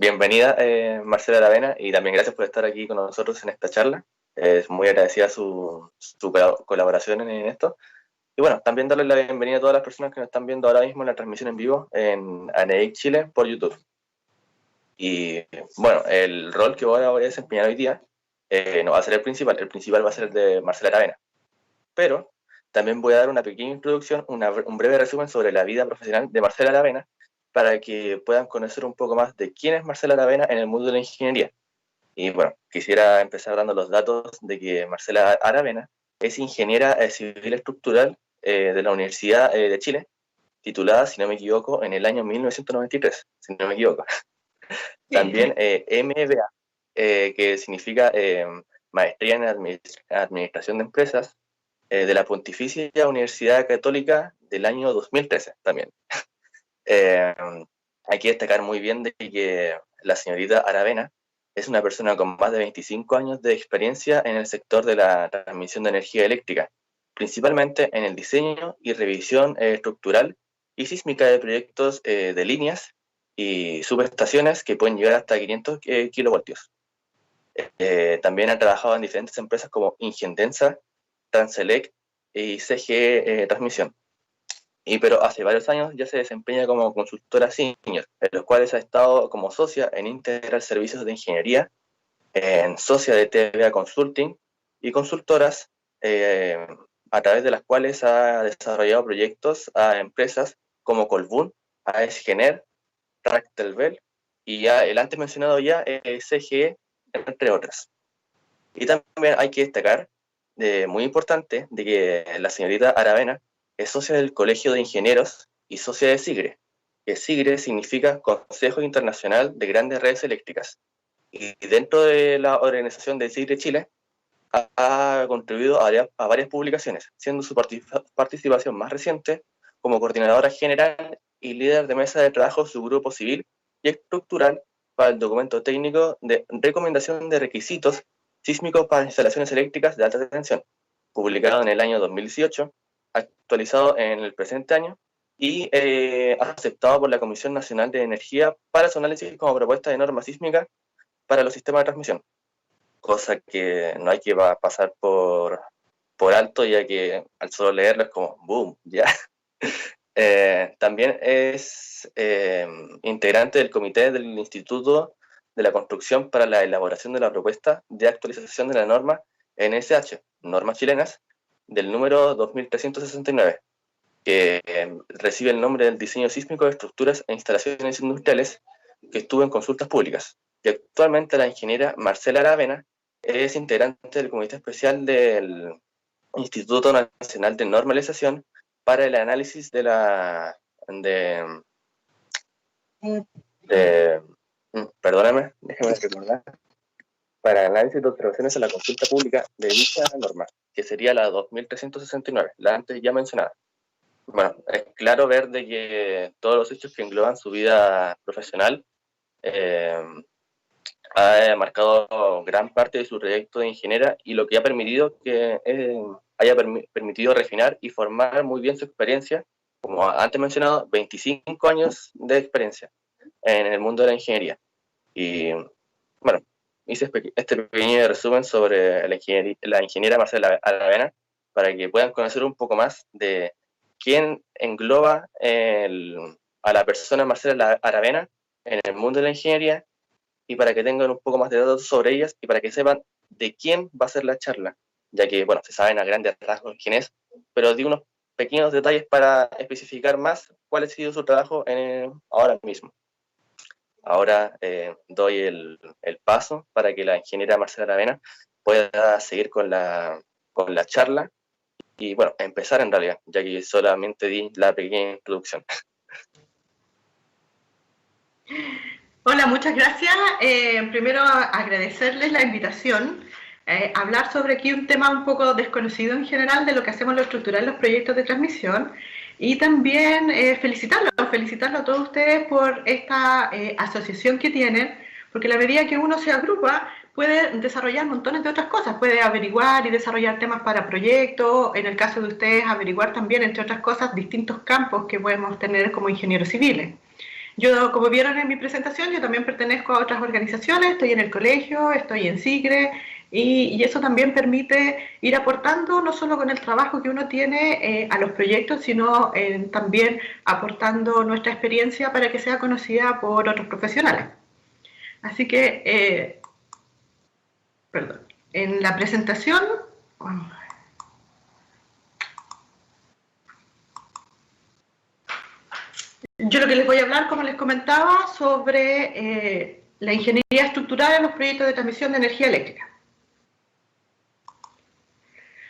bienvenida Marcela Aravena y también gracias por estar aquí con nosotros en esta charla. Es muy agradecida su colaboración en esto. Y bueno, también darle la bienvenida a todas las personas que nos están viendo ahora mismo en la transmisión en vivo en ANEIC Chile por YouTube. Y bueno, el rol que ahora voy a desempeñar hoy día no va a ser el principal va a ser el de Marcela Aravena. Pero también voy a dar una pequeña introducción, un breve resumen sobre la vida profesional de Marcela Aravena para que puedan conocer un poco más de quién es Marcela Aravena en el mundo de la ingeniería. Y bueno, quisiera empezar dando los datos de que Marcela Aravena es ingeniera civil estructural de la Universidad de Chile, titulada, si no me equivoco, en el año 1993, si no me equivoco. También MBA, que significa Maestría en Administración de Empresas, de la Pontificia Universidad Católica del año 2013 también. Hay que destacar muy bien de que la señorita Aravena es una persona con más de 25 años de experiencia en el sector de la transmisión de energía eléctrica, principalmente en el diseño y revisión estructural y sísmica de proyectos de líneas y subestaciones que pueden llegar hasta 500 kilovoltios. También ha trabajado en diferentes empresas como Ingendensa, Transelec y CGE Transmisión. Pero hace varios años ya se desempeña como consultora senior, en los cuales ha estado como socia en Integral Servicios de Ingeniería, en socia de TVA Consulting y consultoras a través de las cuales ha desarrollado proyectos a empresas como Colbún, AES Gener, Tractelbel y ya el antes mencionado ya CGE, entre otras. Y también hay que destacar, muy importante, de que la señorita Aravena es socia del Colegio de Ingenieros y socia de SIGRE, que SIGRE significa Consejo Internacional de Grandes Redes Eléctricas. Y dentro de la organización de SIGRE Chile ha contribuido a varias publicaciones, siendo su participación más reciente como coordinadora general y líder de mesa de trabajo de su grupo civil y estructural para el documento técnico de recomendación de requisitos sísmicos para instalaciones eléctricas de alta tensión, publicado en el año 2018, actualizado en el presente año y aceptado por la Comisión Nacional de Energía para su análisis como propuesta de norma sísmica para los sistemas de transmisión, cosa que no hay que pasar por alto, ya que al solo leerlo es como boom, ya. También es integrante del comité del Instituto de la Construcción para la elaboración de la propuesta de actualización de la norma NSH, normas chilenas, del número 2369, que recibe el nombre del diseño sísmico de estructuras e instalaciones industriales, que estuvo en consultas públicas. Y actualmente la ingeniera Marcela Aravena es integrante del comité especial del Instituto Nacional de Normalización para el análisis de perdóname, déjeme recordar, para el análisis de observaciones en la consulta pública de dicha norma, que sería la 2369, la antes ya mencionada. Bueno, es claro ver de que todos los hechos que engloban su vida profesional ha marcado gran parte de su proyecto de ingeniera y lo que ha permitido que haya permitido refinar y formar muy bien su experiencia, como antes mencionado, 25 años de experiencia en el mundo de la ingeniería. Y bueno, hice este pequeño resumen sobre la ingeniera Marcela Aravena para que puedan conocer un poco más de quién engloba a la persona Marcela Aravena en el mundo de la ingeniería y para que tengan un poco más de datos sobre ellas y para que sepan de quién va a ser la charla, ya que, bueno, se saben a grandes rasgos quién es, pero di unos pequeños detalles para especificar más cuál ha sido su trabajo ahora mismo. Ahora doy el paso para que la ingeniera Marcela Aravena pueda seguir con la charla y, bueno, empezar en realidad, ya que solamente di la pequeña introducción. Hola, muchas gracias. Primero agradecerles la invitación. Hablar sobre aquí un tema un poco desconocido en general de lo que hacemos lo estructural en los proyectos de transmisión y también felicitarlos a todos ustedes por esta asociación que tienen, porque a la medida que uno se agrupa puede desarrollar montones de otras cosas, puede averiguar y desarrollar temas para proyectos, en el caso de ustedes averiguar también, entre otras cosas, distintos campos que podemos tener como ingenieros civiles. Yo, como vieron en mi presentación, yo también pertenezco a otras organizaciones, estoy en el colegio, estoy en SIGRE, y eso también permite ir aportando no solo con el trabajo que uno tiene a los proyectos, sino también aportando nuestra experiencia para que sea conocida por otros profesionales. Así que, perdón, en la presentación, yo lo que les voy a hablar, como les comentaba, sobre la ingeniería estructural en los proyectos de transmisión de energía eléctrica.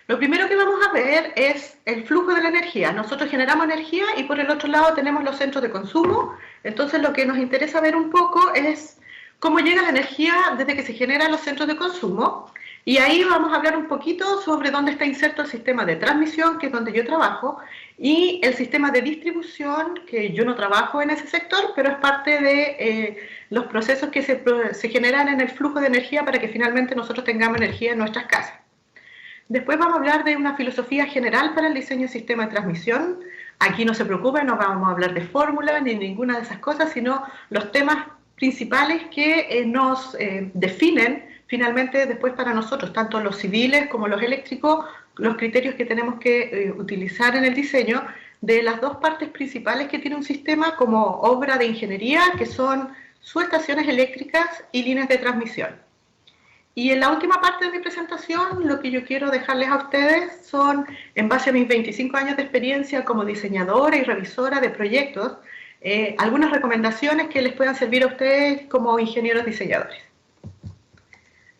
Lo primero que vamos a ver es el flujo de la energía. Nosotros generamos energía y por el otro lado tenemos los centros de consumo. Entonces lo que nos interesa ver un poco es cómo llega la energía desde que se generan los centros de consumo. Y ahí vamos a hablar un poquito sobre dónde está inserto el sistema de transmisión, que es donde yo trabajo, y el sistema de distribución, que yo no trabajo en ese sector, pero es parte de los procesos que se generan en el flujo de energía para que finalmente nosotros tengamos energía en nuestras casas. Después vamos a hablar de una filosofía general para el diseño de sistema de transmisión. Aquí no se preocupen, no vamos a hablar de fórmulas ni ninguna de esas cosas, sino los temas principales que nos definen finalmente después para nosotros, tanto los civiles como los eléctricos, los criterios que tenemos que utilizar en el diseño de las dos partes principales que tiene un sistema como obra de ingeniería, que son subestaciones eléctricas y líneas de transmisión. Y en la última parte de mi presentación, lo que yo quiero dejarles a ustedes son, en base a mis 25 años de experiencia como diseñadora y revisora de proyectos, algunas recomendaciones que les puedan servir a ustedes como ingenieros diseñadores.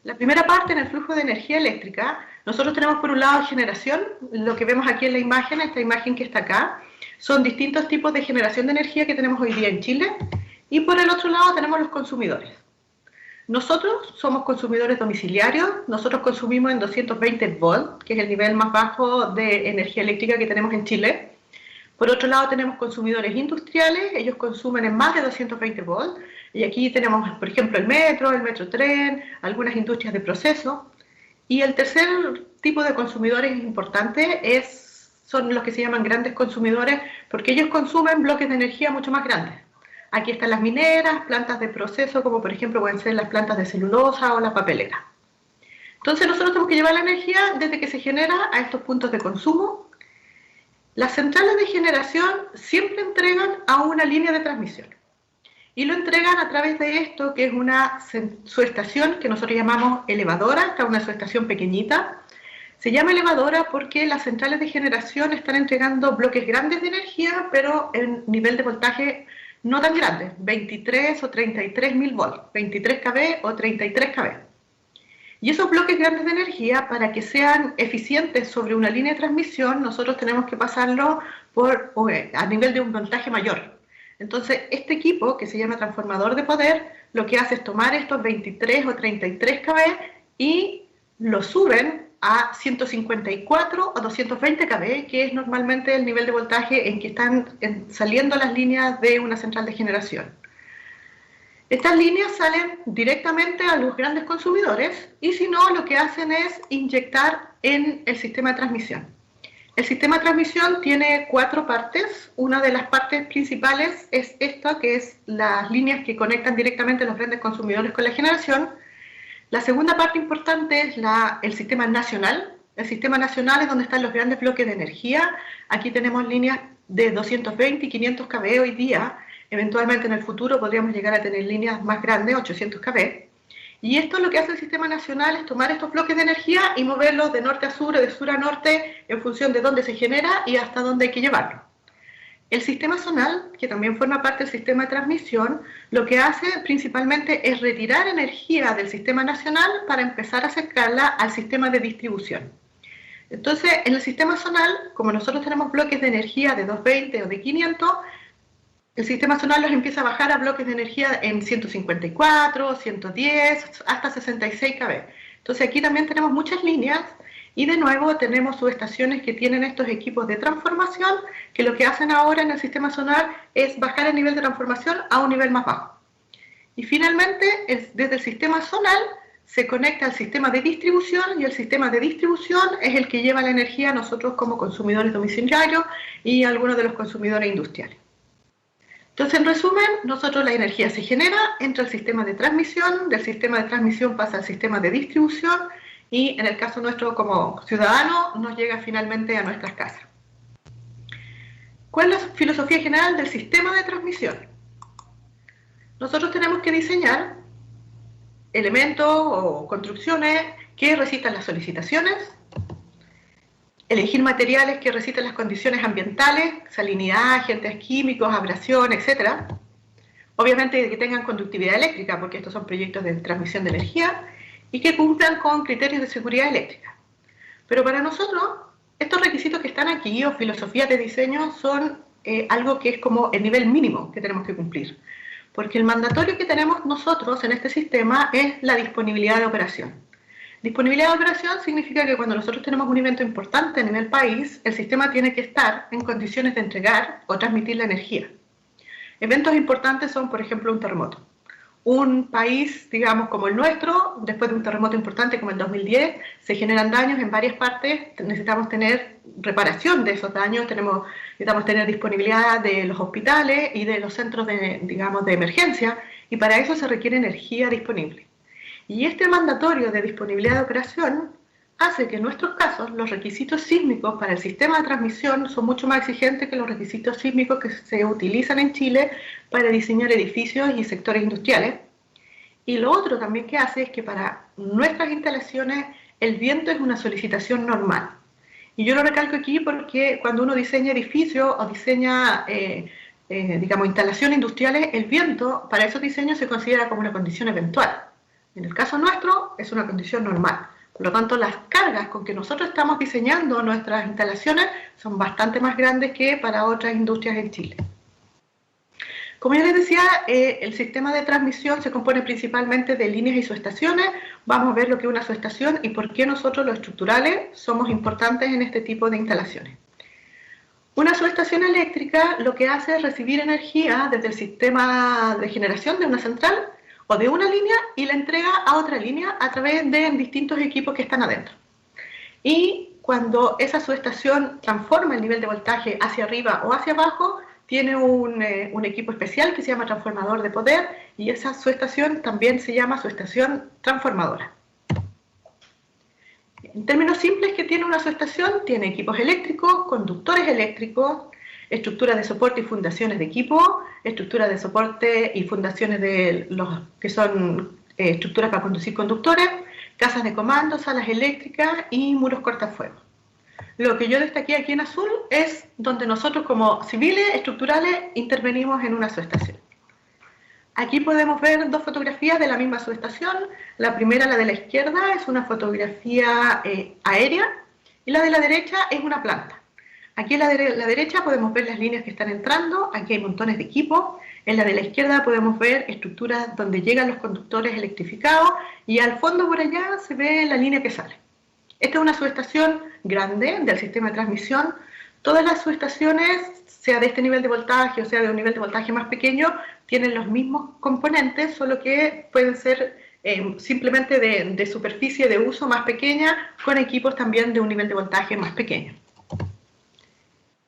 La primera parte, en el flujo de energía eléctrica, nosotros tenemos por un lado generación, lo que vemos aquí en la imagen, esta imagen que está acá, son distintos tipos de generación de energía que tenemos hoy día en Chile, y por el otro lado tenemos los consumidores. Nosotros somos consumidores domiciliarios, nosotros consumimos en 220 volts, que es el nivel más bajo de energía eléctrica que tenemos en Chile. Por otro lado tenemos consumidores industriales, ellos consumen en más de 220 volts, y aquí tenemos, por ejemplo, el metrotren, algunas industrias de proceso. Y el tercer tipo de consumidores importante son los que se llaman grandes consumidores, porque ellos consumen bloques de energía mucho más grandes. Aquí están las mineras, plantas de proceso, como por ejemplo pueden ser las plantas de celulosa o la papelera. Entonces nosotros tenemos que llevar la energía desde que se genera a estos puntos de consumo. Las centrales de generación siempre entregan a una línea de transmisión. Y lo entregan a través de esto, que es una subestación que nosotros llamamos elevadora. Esta es una subestación pequeñita. Se llama elevadora porque las centrales de generación están entregando bloques grandes de energía, pero en nivel de voltaje no tan grandes, 23 o 33 mil volts, 23 kV o 33 kV. Y esos bloques grandes de energía, para que sean eficientes sobre una línea de transmisión, nosotros tenemos que pasarlo a nivel de un voltaje mayor. Entonces, este equipo, que se llama transformador de poder, lo que hace es tomar estos 23 o 33 kV y lo suben a 154 o 220 kV, que es normalmente el nivel de voltaje en que están saliendo las líneas de una central de generación. Estas líneas salen directamente a los grandes consumidores y si no, lo que hacen es inyectar en el sistema de transmisión. El sistema de transmisión tiene 4 partes. Una de las partes principales es esta, que es las líneas que conectan directamente a los grandes consumidores con la generación. La segunda parte importante es el sistema nacional. El sistema nacional es donde están los grandes bloques de energía. Aquí tenemos líneas de 220 y 500 kV hoy día. Eventualmente en el futuro podríamos llegar a tener líneas más grandes, 800 kV. Y esto lo que hace el sistema nacional es tomar estos bloques de energía y moverlos de norte a sur o de sur a norte en función de dónde se genera y hasta dónde hay que llevarlo. El sistema zonal, que también forma parte del sistema de transmisión, lo que hace principalmente es retirar energía del sistema nacional para empezar a acercarla al sistema de distribución. Entonces, en el sistema zonal, como nosotros tenemos bloques de energía de 220 o de 500, el sistema zonal los empieza a bajar a bloques de energía en 154, 110, hasta 66 kV. Entonces aquí también tenemos muchas líneas y de nuevo tenemos subestaciones que tienen estos equipos de transformación que lo que hacen ahora en el sistema zonal es bajar el nivel de transformación a un nivel más bajo. Y finalmente, desde el sistema zonal se conecta al sistema de distribución y el sistema de distribución es el que lleva la energía a nosotros como consumidores domiciliarios y a algunos de los consumidores industriales. Entonces, en resumen, nosotros la energía se genera, entra al sistema de transmisión, del sistema de transmisión pasa al sistema de distribución y en el caso nuestro como ciudadanos nos llega finalmente a nuestras casas. ¿Cuál es la filosofía general del sistema de transmisión? Nosotros tenemos que diseñar elementos o construcciones que resistan las solicitaciones, elegir materiales que resistan las condiciones ambientales, salinidad, agentes químicos, abrasión, etc. Obviamente que tengan conductividad eléctrica, porque estos son proyectos de transmisión de energía, y que cumplan con criterios de seguridad eléctrica. Pero para nosotros, estos requisitos que están aquí, o filosofías de diseño, son algo que es como el nivel mínimo que tenemos que cumplir. Porque el mandatorio que tenemos nosotros en este sistema es la disponibilidad de operación. Disponibilidad de operación significa que cuando nosotros tenemos un evento importante a nivel país, el sistema tiene que estar en condiciones de entregar o transmitir la energía. Eventos importantes son, por ejemplo, un terremoto. Un país, digamos, como el nuestro, después de un terremoto importante como el 2010, se generan daños en varias partes, necesitamos tener reparación de esos daños, necesitamos tener disponibilidad de los hospitales y de los centros digamos, de emergencia, y para eso se requiere energía disponible. Y este mandatorio de disponibilidad de operación hace que en nuestros casos los requisitos sísmicos para el sistema de transmisión son mucho más exigentes que los requisitos sísmicos que se utilizan en Chile para diseñar edificios y sectores industriales. Y lo otro también que hace es que para nuestras instalaciones el viento es una solicitación normal. Y yo lo recalco aquí porque cuando uno diseña edificios o diseña digamos, instalaciones industriales, el viento para esos diseños se considera como una condición eventual. En el caso nuestro es una condición normal. Por lo tanto, las cargas con que nosotros estamos diseñando nuestras instalaciones son bastante más grandes que para otras industrias en Chile. Como ya les decía, el sistema de transmisión se compone principalmente de líneas y subestaciones. Vamos a ver lo que es una subestación y por qué nosotros los estructurales somos importantes en este tipo de instalaciones. Una subestación eléctrica lo que hace es recibir energía desde el sistema de generación de una central o de una línea y la entrega a otra línea a través de distintos equipos que están adentro. Y cuando esa subestación transforma el nivel de voltaje hacia arriba o hacia abajo, tiene un equipo especial que se llama transformador de poder y esa subestación también se llama subestación transformadora. En términos simples, ¿qué tiene una subestación? Tiene equipos eléctricos, conductores eléctricos, estructuras de soporte y fundaciones de equipo, estructuras de soporte y fundaciones de los que son estructuras para conducir conductores, casas de comando, salas eléctricas y muros cortafuegos. Lo que yo destaqué aquí en azul es donde nosotros como civiles estructurales intervenimos en una subestación. Aquí podemos ver dos fotografías de la misma subestación. La primera, la de la izquierda, es una fotografía aérea y la de la derecha es una planta. Aquí en la derecha podemos ver las líneas que están entrando, aquí hay montones de equipos. En la de la izquierda podemos ver estructuras donde llegan los conductores electrificados y al fondo por allá se ve la línea que sale. Esta es una subestación grande del sistema de transmisión. Todas las subestaciones, sea de este nivel de voltaje o sea de un nivel de voltaje más pequeño, tienen los mismos componentes, solo que pueden ser simplemente de superficie de uso más pequeña, con equipos también de un nivel de voltaje más pequeño.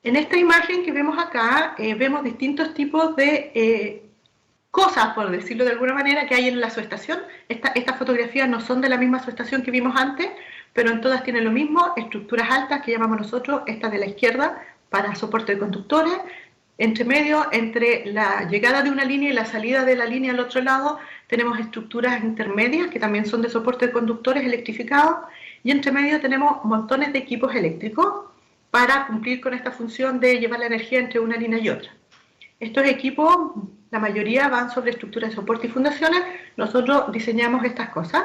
En esta imagen que vemos acá, vemos distintos tipos de cosas, por decirlo de alguna manera, que hay en la subestación. Estas fotografías no son de la misma subestación que vimos antes, pero en todas tienen lo mismo, estructuras altas que llamamos nosotros, esta de la izquierda, para soporte de conductores. Entre medio, entre la llegada de una línea y la salida de la línea al otro lado, tenemos estructuras intermedias que también son de soporte de conductores electrificados, y entre medio tenemos montones de equipos eléctricos para cumplir con esta función de llevar la energía entre una línea y otra. Estos equipos, la mayoría van sobre estructuras de soporte y fundaciones. Nosotros diseñamos estas cosas,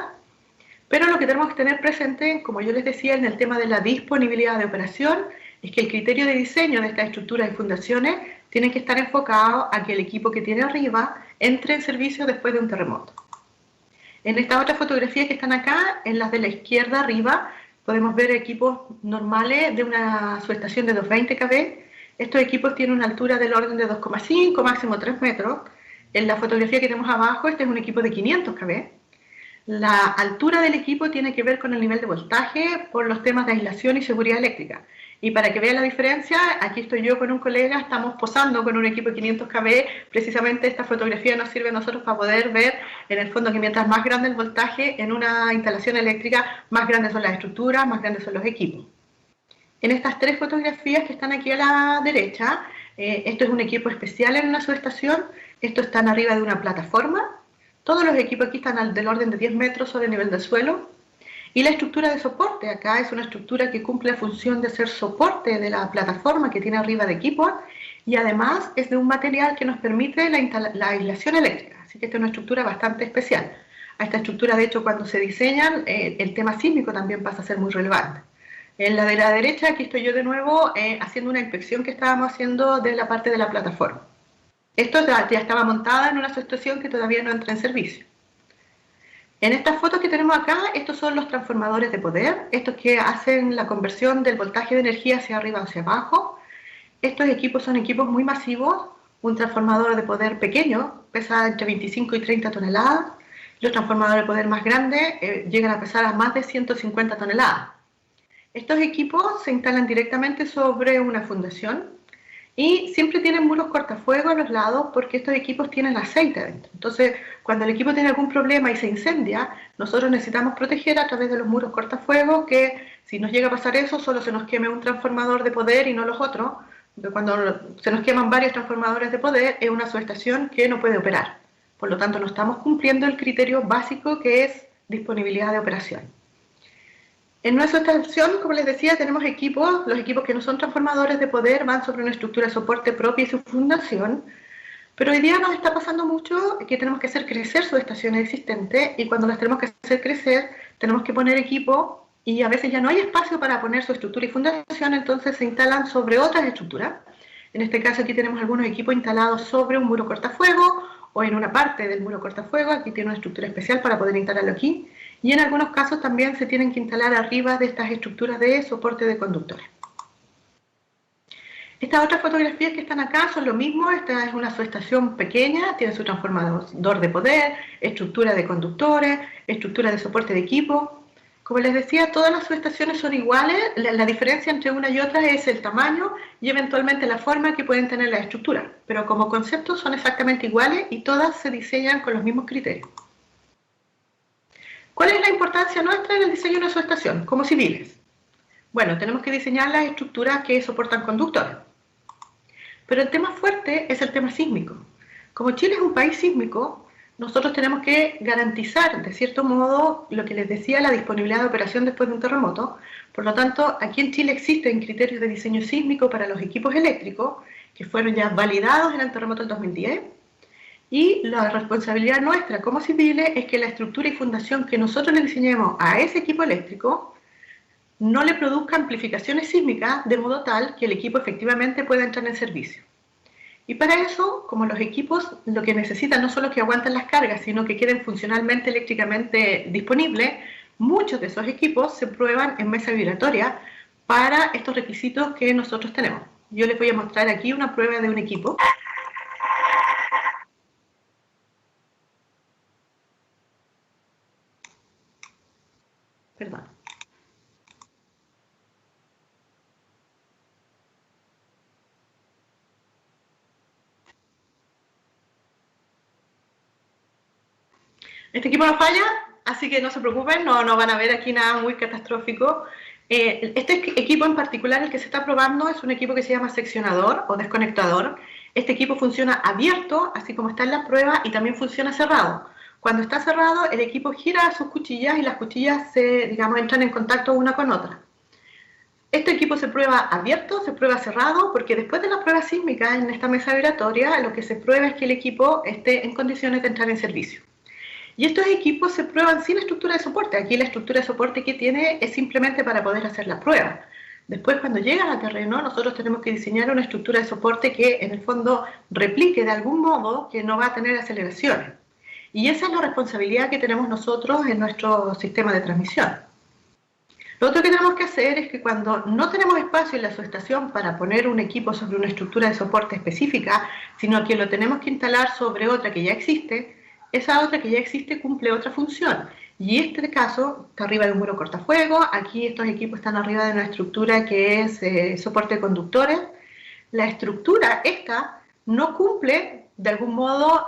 pero lo que tenemos que tener presente, como yo les decía, en el tema de la disponibilidad de operación, es que el criterio de diseño de estas estructuras y fundaciones tiene que estar enfocado a que el equipo que tiene arriba entre en servicio después de un terremoto. En estas otras fotografías que están acá, en las de la izquierda arriba, podemos ver equipos normales de una subestación de 220 kV. Estos equipos tienen una altura del orden de 2,5, máximo 3 metros. En la fotografía que tenemos abajo, este es un equipo de 500 kV. La altura del equipo tiene que ver con el nivel de voltaje por los temas de aislación y seguridad eléctrica. Y para que vean la diferencia, aquí estoy yo con un colega, estamos posando con un equipo de 500 kV. Precisamente esta fotografía nos sirve a nosotros para poder ver, en el fondo, que mientras más grande el voltaje en una instalación eléctrica, más grandes son las estructuras, más grandes son los equipos. En estas tres fotografías que están aquí a la derecha, esto es un equipo especial en una subestación, estos están arriba de una plataforma, todos los equipos aquí están del orden de 10 metros sobre el nivel del suelo. Y la estructura de soporte, acá es una estructura que cumple la función de ser soporte de la plataforma que tiene arriba de equipo, y además es de un material que nos permite la aislación eléctrica, así que esta es una estructura bastante especial. A esta estructura, de hecho, cuando se diseñan, el tema sísmico también pasa a ser muy relevante. En la de la derecha, aquí estoy yo de nuevo haciendo una inspección que estábamos haciendo de la parte de la plataforma. Esto ya estaba montada en una subestación que todavía no entra en servicio. En estas fotos que tenemos acá, estos son los transformadores de poder, estos que hacen la conversión del voltaje de energía hacia arriba o hacia abajo. Estos equipos son equipos muy masivos, un transformador de poder pequeño pesa entre 25 y 30 toneladas, los transformadores de poder más grandes llegan a pesar a más de 150 toneladas. Estos equipos se instalan directamente sobre una fundación, y siempre tienen muros cortafuegos a los lados porque estos equipos tienen aceite adentro. Entonces, cuando el equipo tiene algún problema y se incendia, nosotros necesitamos proteger a través de los muros cortafuegos, que si nos llega a pasar eso, solo se nos queme un transformador de poder y no los otros. Cuando se nos queman varios transformadores de poder, es una subestación que no puede operar. Por lo tanto, no estamos cumpliendo el criterio básico, que es disponibilidad de operación. En nuestra estación, como les decía, tenemos equipos. Los equipos que no son transformadores de poder van sobre una estructura de soporte propia y su fundación, pero hoy día nos está pasando mucho que tenemos que hacer crecer subestaciones existentes, y cuando las tenemos que hacer crecer tenemos que poner equipo, y a veces ya no hay espacio para poner su estructura y fundación, entonces se instalan sobre otras estructuras. En este caso aquí tenemos algunos equipos instalados sobre un muro cortafuego o en una parte del muro cortafuego. Aquí tiene una estructura especial para poder instalarlo aquí. Y en algunos casos también se tienen que instalar arriba de estas estructuras de soporte de conductores. Estas otras fotografías que están acá son lo mismo. Esta es una subestación pequeña, tiene su transformador de poder, estructura de conductores, estructura de soporte de equipo. Como les decía, todas las subestaciones son iguales. La diferencia entre una y otra es el tamaño y eventualmente la forma que pueden tener las estructuras. Pero como concepto son exactamente iguales y todas se diseñan con los mismos criterios. ¿Cuál es la importancia nuestra en el diseño de una subestación como civiles? Bueno, tenemos que diseñar las estructuras que soportan conductores. Pero el tema fuerte es el tema sísmico. Como Chile es un país sísmico, nosotros tenemos que garantizar, de cierto modo, lo que les decía, la disponibilidad de operación después de un terremoto. Por lo tanto, aquí en Chile existen criterios de diseño sísmico para los equipos eléctricos que fueron ya validados en el terremoto del 2010. Y la responsabilidad nuestra como civiles es que la estructura y fundación que nosotros le diseñemos a ese equipo eléctrico no le produzca amplificaciones sísmicas de modo tal que el equipo efectivamente pueda entrar en servicio. Y para eso, como los equipos lo que necesitan no solo que aguanten las cargas, sino que queden funcionalmente eléctricamente disponibles, muchos de esos equipos se prueban en mesa vibratoria para estos requisitos que nosotros tenemos. Yo les voy a mostrar aquí una prueba de un equipo. Perdón. Este equipo no falla, así que no se preocupen, no van a ver aquí nada muy catastrófico. Este equipo en particular, el que se está probando, es un equipo que se llama seccionador o desconectador. Este equipo funciona abierto, así como está en la prueba, y también funciona cerrado. Cuando está cerrado, el equipo gira sus cuchillas y las cuchillas entran en contacto una con otra. Este equipo se prueba abierto, se prueba cerrado, porque después de la prueba sísmica en esta mesa vibratoria, lo que se prueba es que el equipo esté en condiciones de entrar en servicio. Y estos equipos se prueban sin estructura de soporte. Aquí la estructura de soporte que tiene es simplemente para poder hacer la prueba. Después, cuando llegan a terreno, nosotros tenemos que diseñar una estructura de soporte que en el fondo replique de algún modo que no va a tener aceleraciones. Y esa es la responsabilidad que tenemos nosotros en nuestro sistema de transmisión. Lo otro que tenemos que hacer es que cuando no tenemos espacio en la subestación para poner un equipo sobre una estructura de soporte específica, sino que lo tenemos que instalar sobre otra que ya existe, esa otra que ya existe cumple otra función, Y este caso está arriba de un muro cortafuegos. Aquí estos equipos están arriba de una estructura que es soporte de conductores. La estructura esta no cumple, de algún modo,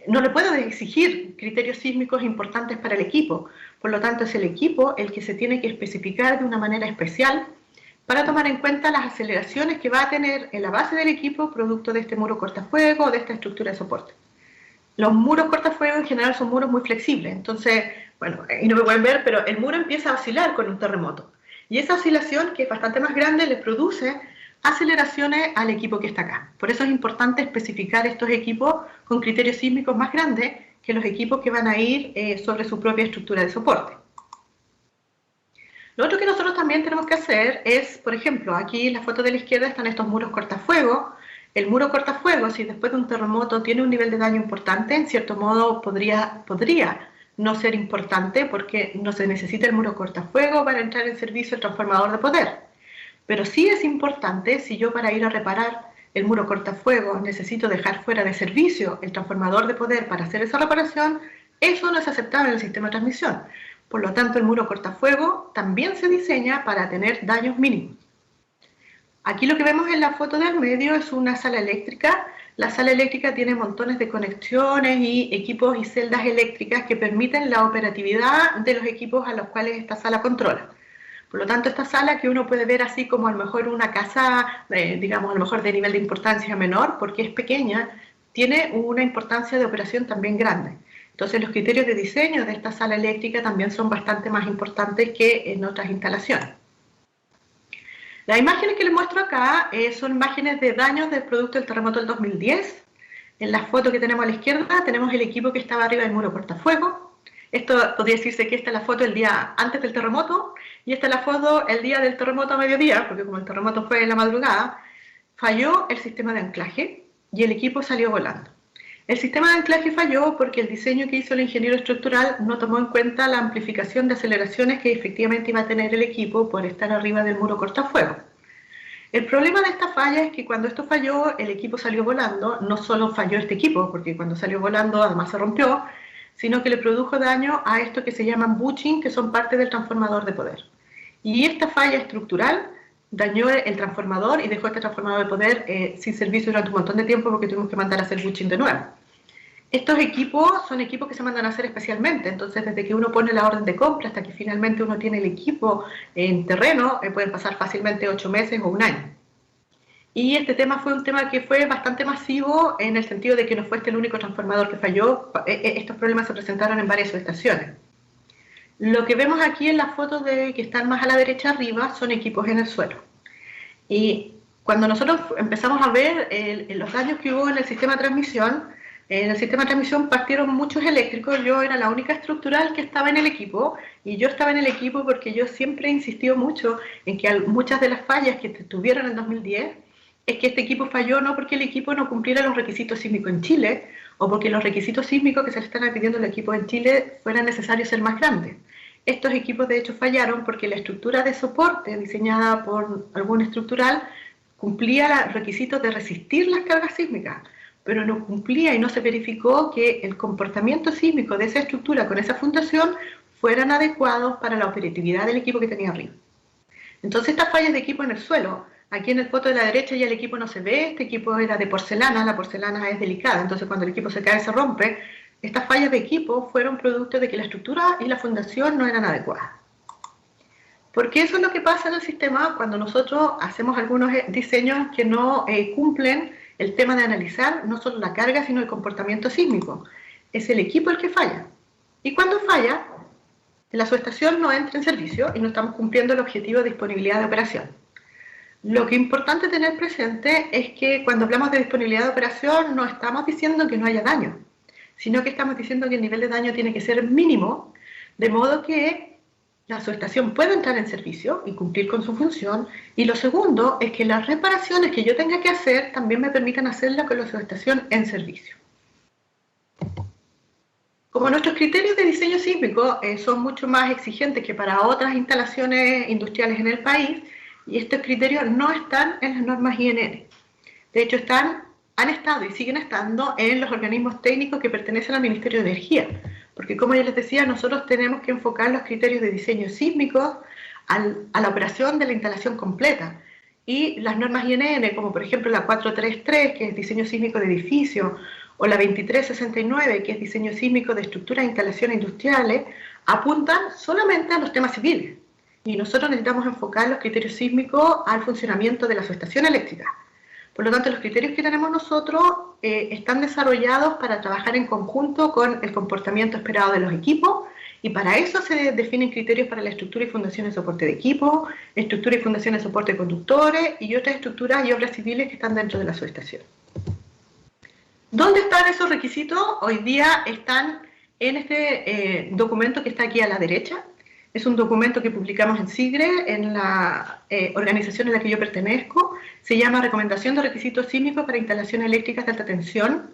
no le puede exigir criterios sísmicos importantes para el equipo. Por lo tanto, es el equipo el que se tiene que especificar de una manera especial para tomar en cuenta las aceleraciones que va a tener en la base del equipo producto de este muro cortafuegos o de esta estructura de soporte. Los muros cortafuegos en general son muros muy flexibles, entonces, bueno, y no me pueden ver, pero el muro empieza a oscilar con un terremoto. Y esa oscilación, que es bastante más grande, le produce aceleraciones al equipo que está acá. Por eso es importante especificar estos equipos con criterios sísmicos más grandes que los equipos que van a ir sobre su propia estructura de soporte. Lo otro que nosotros también tenemos que hacer es, por ejemplo, aquí en la foto de la izquierda están estos muros cortafuegos. El muro cortafuegos, si después de un terremoto tiene un nivel de daño importante, en cierto modo podría no ser importante porque no se necesita el muro cortafuegos para entrar en servicio el transformador de poder. Pero sí es importante si yo para ir a reparar el muro cortafuegos necesito dejar fuera de servicio el transformador de poder para hacer esa reparación, eso no es aceptable en el sistema de transmisión. Por lo tanto, el muro cortafuegos también se diseña para tener daños mínimos. Aquí lo que vemos en la foto del medio es una sala eléctrica. La sala eléctrica tiene montones de conexiones y equipos y celdas eléctricas que permiten la operatividad de los equipos a los cuales esta sala controla. Por lo tanto, esta sala que uno puede ver así como a lo mejor una casa, digamos, a lo mejor de nivel de importancia menor, porque es pequeña, tiene una importancia de operación también grande. Entonces, los criterios de diseño de esta sala eléctrica también son bastante más importantes que en otras instalaciones. Las imágenes que les muestro acá son imágenes de daños del producto del terremoto del 2010. En la foto que tenemos a la izquierda tenemos el equipo que estaba arriba del muro cortafuegos. Esto podría decirse que esta es la foto el día antes del terremoto y esta es la foto el día del terremoto a mediodía, porque como el terremoto fue en la madrugada, falló el sistema de anclaje y el equipo salió volando. El sistema de anclaje falló porque el diseño que hizo el ingeniero estructural no tomó en cuenta la amplificación de aceleraciones que efectivamente iba a tener el equipo por estar arriba del muro cortafuegos. El problema de esta falla es que cuando esto falló, el equipo salió volando. No solo falló este equipo, porque cuando salió volando además se rompió, sino que le produjo daño a esto que se llaman bushing, que son parte del transformador de poder. Y esta falla estructural dañó el transformador y dejó este transformador de poder sin servicio durante un montón de tiempo porque tuvimos que mandar a hacer bushing de nuevo. Estos equipos son equipos que se mandan a hacer especialmente, entonces desde que uno pone la orden de compra hasta que finalmente uno tiene el equipo en terreno, pueden pasar fácilmente 8 meses o un año. Y este tema fue un tema que fue bastante masivo en el sentido de que no fue este el único transformador que falló, estos problemas se presentaron en varias subestaciones. Lo que vemos aquí en las fotos que están más a la derecha arriba son equipos en el suelo. Y cuando nosotros empezamos a ver los daños que hubo en el sistema de transmisión, en el sistema de transmisión partieron muchos eléctricos. Yo era la única estructural que estaba en el equipo y yo estaba en el equipo porque yo siempre he insistido mucho en que muchas de las fallas que tuvieron en 2010 es que este equipo falló no porque el equipo no cumpliera los requisitos sísmicos en Chile o porque los requisitos sísmicos que se le están pidiendo al equipo en Chile fueran necesarios ser más grandes. Estos equipos de hecho fallaron porque la estructura de soporte diseñada por algún estructural cumplía los requisitos de resistir las cargas sísmicas, pero no cumplía y no se verificó que el comportamiento sísmico de esa estructura con esa fundación fueran adecuados para la operatividad del equipo que tenía arriba. Entonces estas fallas de equipo en el suelo, aquí en el foto de la derecha ya el equipo no se ve, este equipo era de porcelana, la porcelana es delicada, entonces cuando el equipo se cae se rompe. Estas fallas de equipo fueron producto de que la estructura y la fundación no eran adecuadas. Porque eso es lo que pasa en el sistema cuando nosotros hacemos algunos diseños que no cumplen el tema de analizar no solo la carga, sino el comportamiento sísmico. Es el equipo el que falla. Y cuando falla, la subestación no entra en servicio y no estamos cumpliendo el objetivo de disponibilidad de operación. Lo que es importante tener presente es que cuando hablamos de disponibilidad de operación no estamos diciendo que no haya daño, sino que estamos diciendo que el nivel de daño tiene que ser mínimo, de modo que la subestación pueda entrar en servicio y cumplir con su función. Y lo segundo es que las reparaciones que yo tenga que hacer también me permitan hacerlas con la subestación en servicio. Como nuestros criterios de diseño sísmico son mucho más exigentes que para otras instalaciones industriales en el país, y estos criterios no están en las normas INN. De hecho, han estado y siguen estando en los organismos técnicos que pertenecen al Ministerio de Energía. Porque como ya les decía, nosotros tenemos que enfocar los criterios de diseño sísmicos a la operación de la instalación completa. Y las normas INN, como por ejemplo la 433, que es diseño sísmico de edificios, o la 2369, que es diseño sísmico de estructuras e instalaciones industriales, apuntan solamente a los temas civiles. Y nosotros necesitamos enfocar los criterios sísmicos al funcionamiento de la subestación eléctrica. Por lo tanto, los criterios que tenemos nosotros están desarrollados para trabajar en conjunto con el comportamiento esperado de los equipos, y para eso se definen criterios para la estructura y fundaciones de soporte de equipo, estructura y fundaciones de soporte de conductores y otras estructuras y obras civiles que están dentro de la subestación. ¿Dónde están esos requisitos? Hoy día están en este documento que está aquí a la derecha. Es un documento que publicamos en SIGRE, en la organización a la que yo pertenezco. Se llama Recomendación de Requisitos Sísmicos para Instalaciones Eléctricas de Alta Tensión.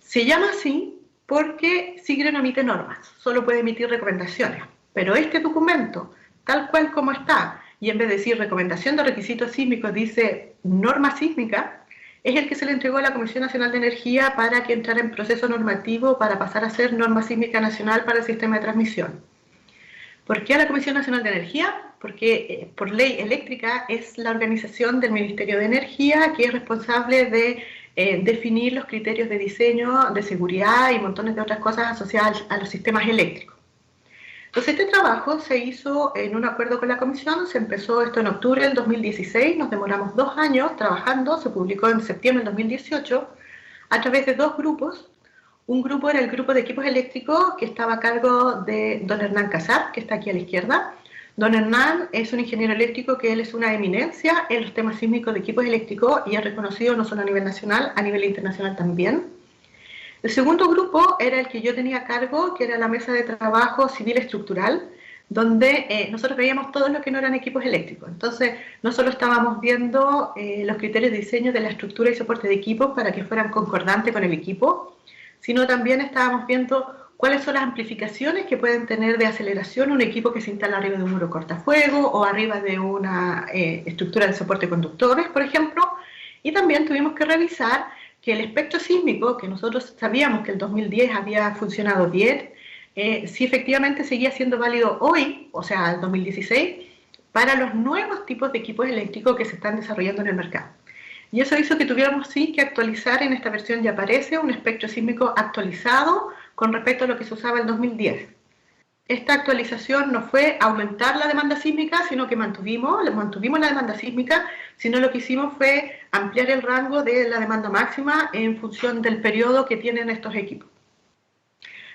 Se llama así porque SIGRE no emite normas, solo puede emitir recomendaciones. Pero este documento, tal cual como está, y en vez de decir Recomendación de Requisitos Sísmicos, dice Norma Sísmica, es el que se le entregó a la Comisión Nacional de Energía para que entrara en proceso normativo para pasar a ser Norma Sísmica Nacional para el sistema de transmisión. ¿Por qué a la Comisión Nacional de Energía? Porque por ley eléctrica es la organización del Ministerio de Energía que es responsable de definir los criterios de diseño, de seguridad y montones de otras cosas asociadas a los sistemas eléctricos. Entonces este trabajo se hizo en un acuerdo con la Comisión, se empezó esto en octubre del 2016, nos demoramos 2 años trabajando, se publicó en septiembre del 2018 a través de 2 grupos. Un grupo era el grupo de equipos eléctricos que estaba a cargo de don Hernán Casar, que está aquí a la izquierda. Don Hernán es un ingeniero eléctrico que él es una eminencia en los temas sísmicos de equipos eléctricos y es reconocido no solo a nivel nacional, a nivel internacional también. El segundo grupo era el que yo tenía a cargo, que era la mesa de trabajo civil estructural, donde nosotros veíamos todo lo que no eran equipos eléctricos. Entonces, no solo estábamos viendo los criterios de diseño de la estructura y soporte de equipos para que fueran concordantes con el equipo, sino también estábamos viendo cuáles son las amplificaciones que pueden tener de aceleración un equipo que se instala arriba de un muro cortafuego o arriba de una estructura de soporte de conductores, por ejemplo. Y también tuvimos que revisar que el espectro sísmico, que nosotros sabíamos que el 2010 había funcionado bien, si efectivamente seguía siendo válido hoy, o sea, el 2016, para los nuevos tipos de equipos eléctricos que se están desarrollando en el mercado. Y eso hizo que tuviéramos sí que actualizar, en esta versión ya aparece un espectro sísmico actualizado con respecto a lo que se usaba en 2010. Esta actualización no fue aumentar la demanda sísmica, sino que mantuvimos la demanda sísmica, sino lo que hicimos fue ampliar el rango de la demanda máxima en función del periodo que tienen estos equipos.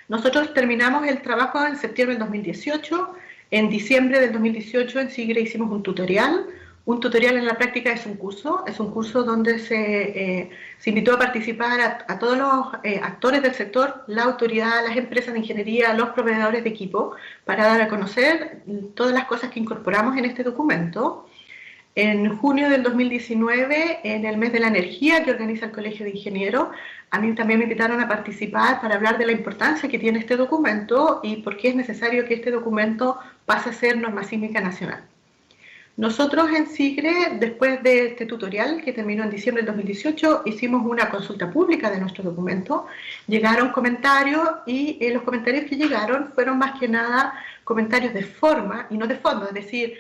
Nosotros terminamos el trabajo en septiembre del 2018, en diciembre del 2018 en SIGRE hicimos un tutorial. Un tutorial en la práctica es un curso donde se invitó a participar a todos los actores del sector, la autoridad, las empresas de ingeniería, los proveedores de equipo, para dar a conocer todas las cosas que incorporamos en este documento. En junio del 2019, en el mes de la energía que organiza el Colegio de Ingenieros, a mí también me invitaron a participar para hablar de la importancia que tiene este documento y por qué es necesario que este documento pase a ser norma sísmica nacional. Nosotros en SIGRE, después de este tutorial que terminó en diciembre del 2018, hicimos una consulta pública de nuestro documento. Llegaron comentarios y los comentarios que llegaron fueron más que nada comentarios de forma y no de fondo, es decir,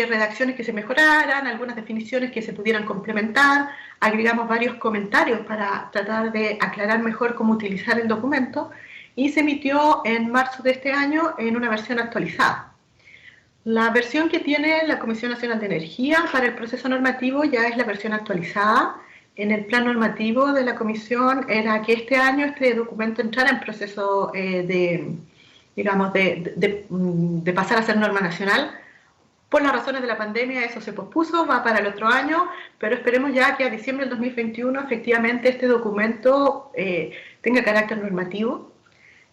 redacciones que se mejoraran, algunas definiciones que se pudieran complementar. Agregamos varios comentarios para tratar de aclarar mejor cómo utilizar el documento y se emitió en marzo de este año en una versión actualizada. La versión que tiene la Comisión Nacional de Energía para el proceso normativo ya es la versión actualizada. En el plan normativo de la Comisión era que este año este documento entrara en proceso de pasar a ser norma nacional. Por las razones de la pandemia eso se pospuso, va para el otro año, pero esperemos ya que a diciembre del 2021 efectivamente este documento tenga carácter normativo.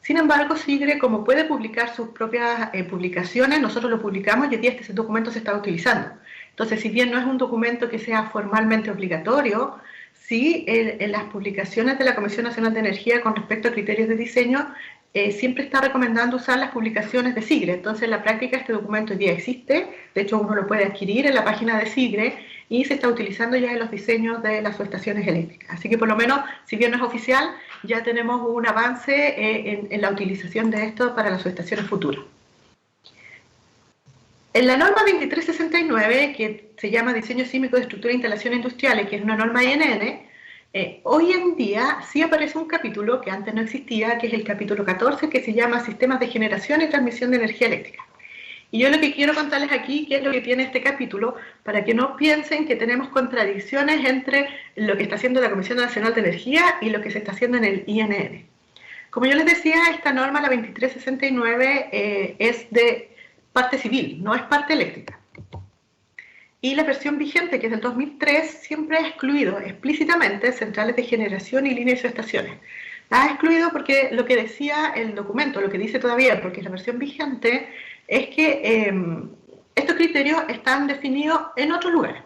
Sin embargo, SIGRE, como puede publicar sus propias publicaciones, nosotros lo publicamos y hoy día este documento se está utilizando. Entonces, si bien no es un documento que sea formalmente obligatorio, sí en las publicaciones de la Comisión Nacional de Energía con respecto a criterios de diseño, siempre está recomendando usar las publicaciones de SIGRE. Entonces, en la práctica este documento hoy día existe, de hecho uno lo puede adquirir en la página de SIGRE y se está utilizando ya en los diseños de las subestaciones eléctricas. Así que por lo menos, si bien no es oficial, ya tenemos un avance en la utilización de esto para las subestaciones futuras. En la norma 2369, que se llama Diseño Sísmico de Estructura e Instalaciones Industriales, que es una norma INN, hoy en día sí aparece un capítulo que antes no existía, que es el capítulo 14, que se llama Sistemas de Generación y Transmisión de Energía Eléctrica. Y yo lo que quiero contarles aquí, qué es lo que tiene este capítulo, para que no piensen que tenemos contradicciones entre lo que está haciendo la Comisión Nacional de Energía y lo que se está haciendo en el INN. Como yo les decía, esta norma, la 2369, es de parte civil, no es parte eléctrica. Y la versión vigente, que es del 2003, siempre ha excluido explícitamente centrales de generación y líneas de subestaciones. La ha excluido porque lo que decía el documento, lo que dice todavía, porque es la versión vigente, es que estos criterios están definidos en otros lugares.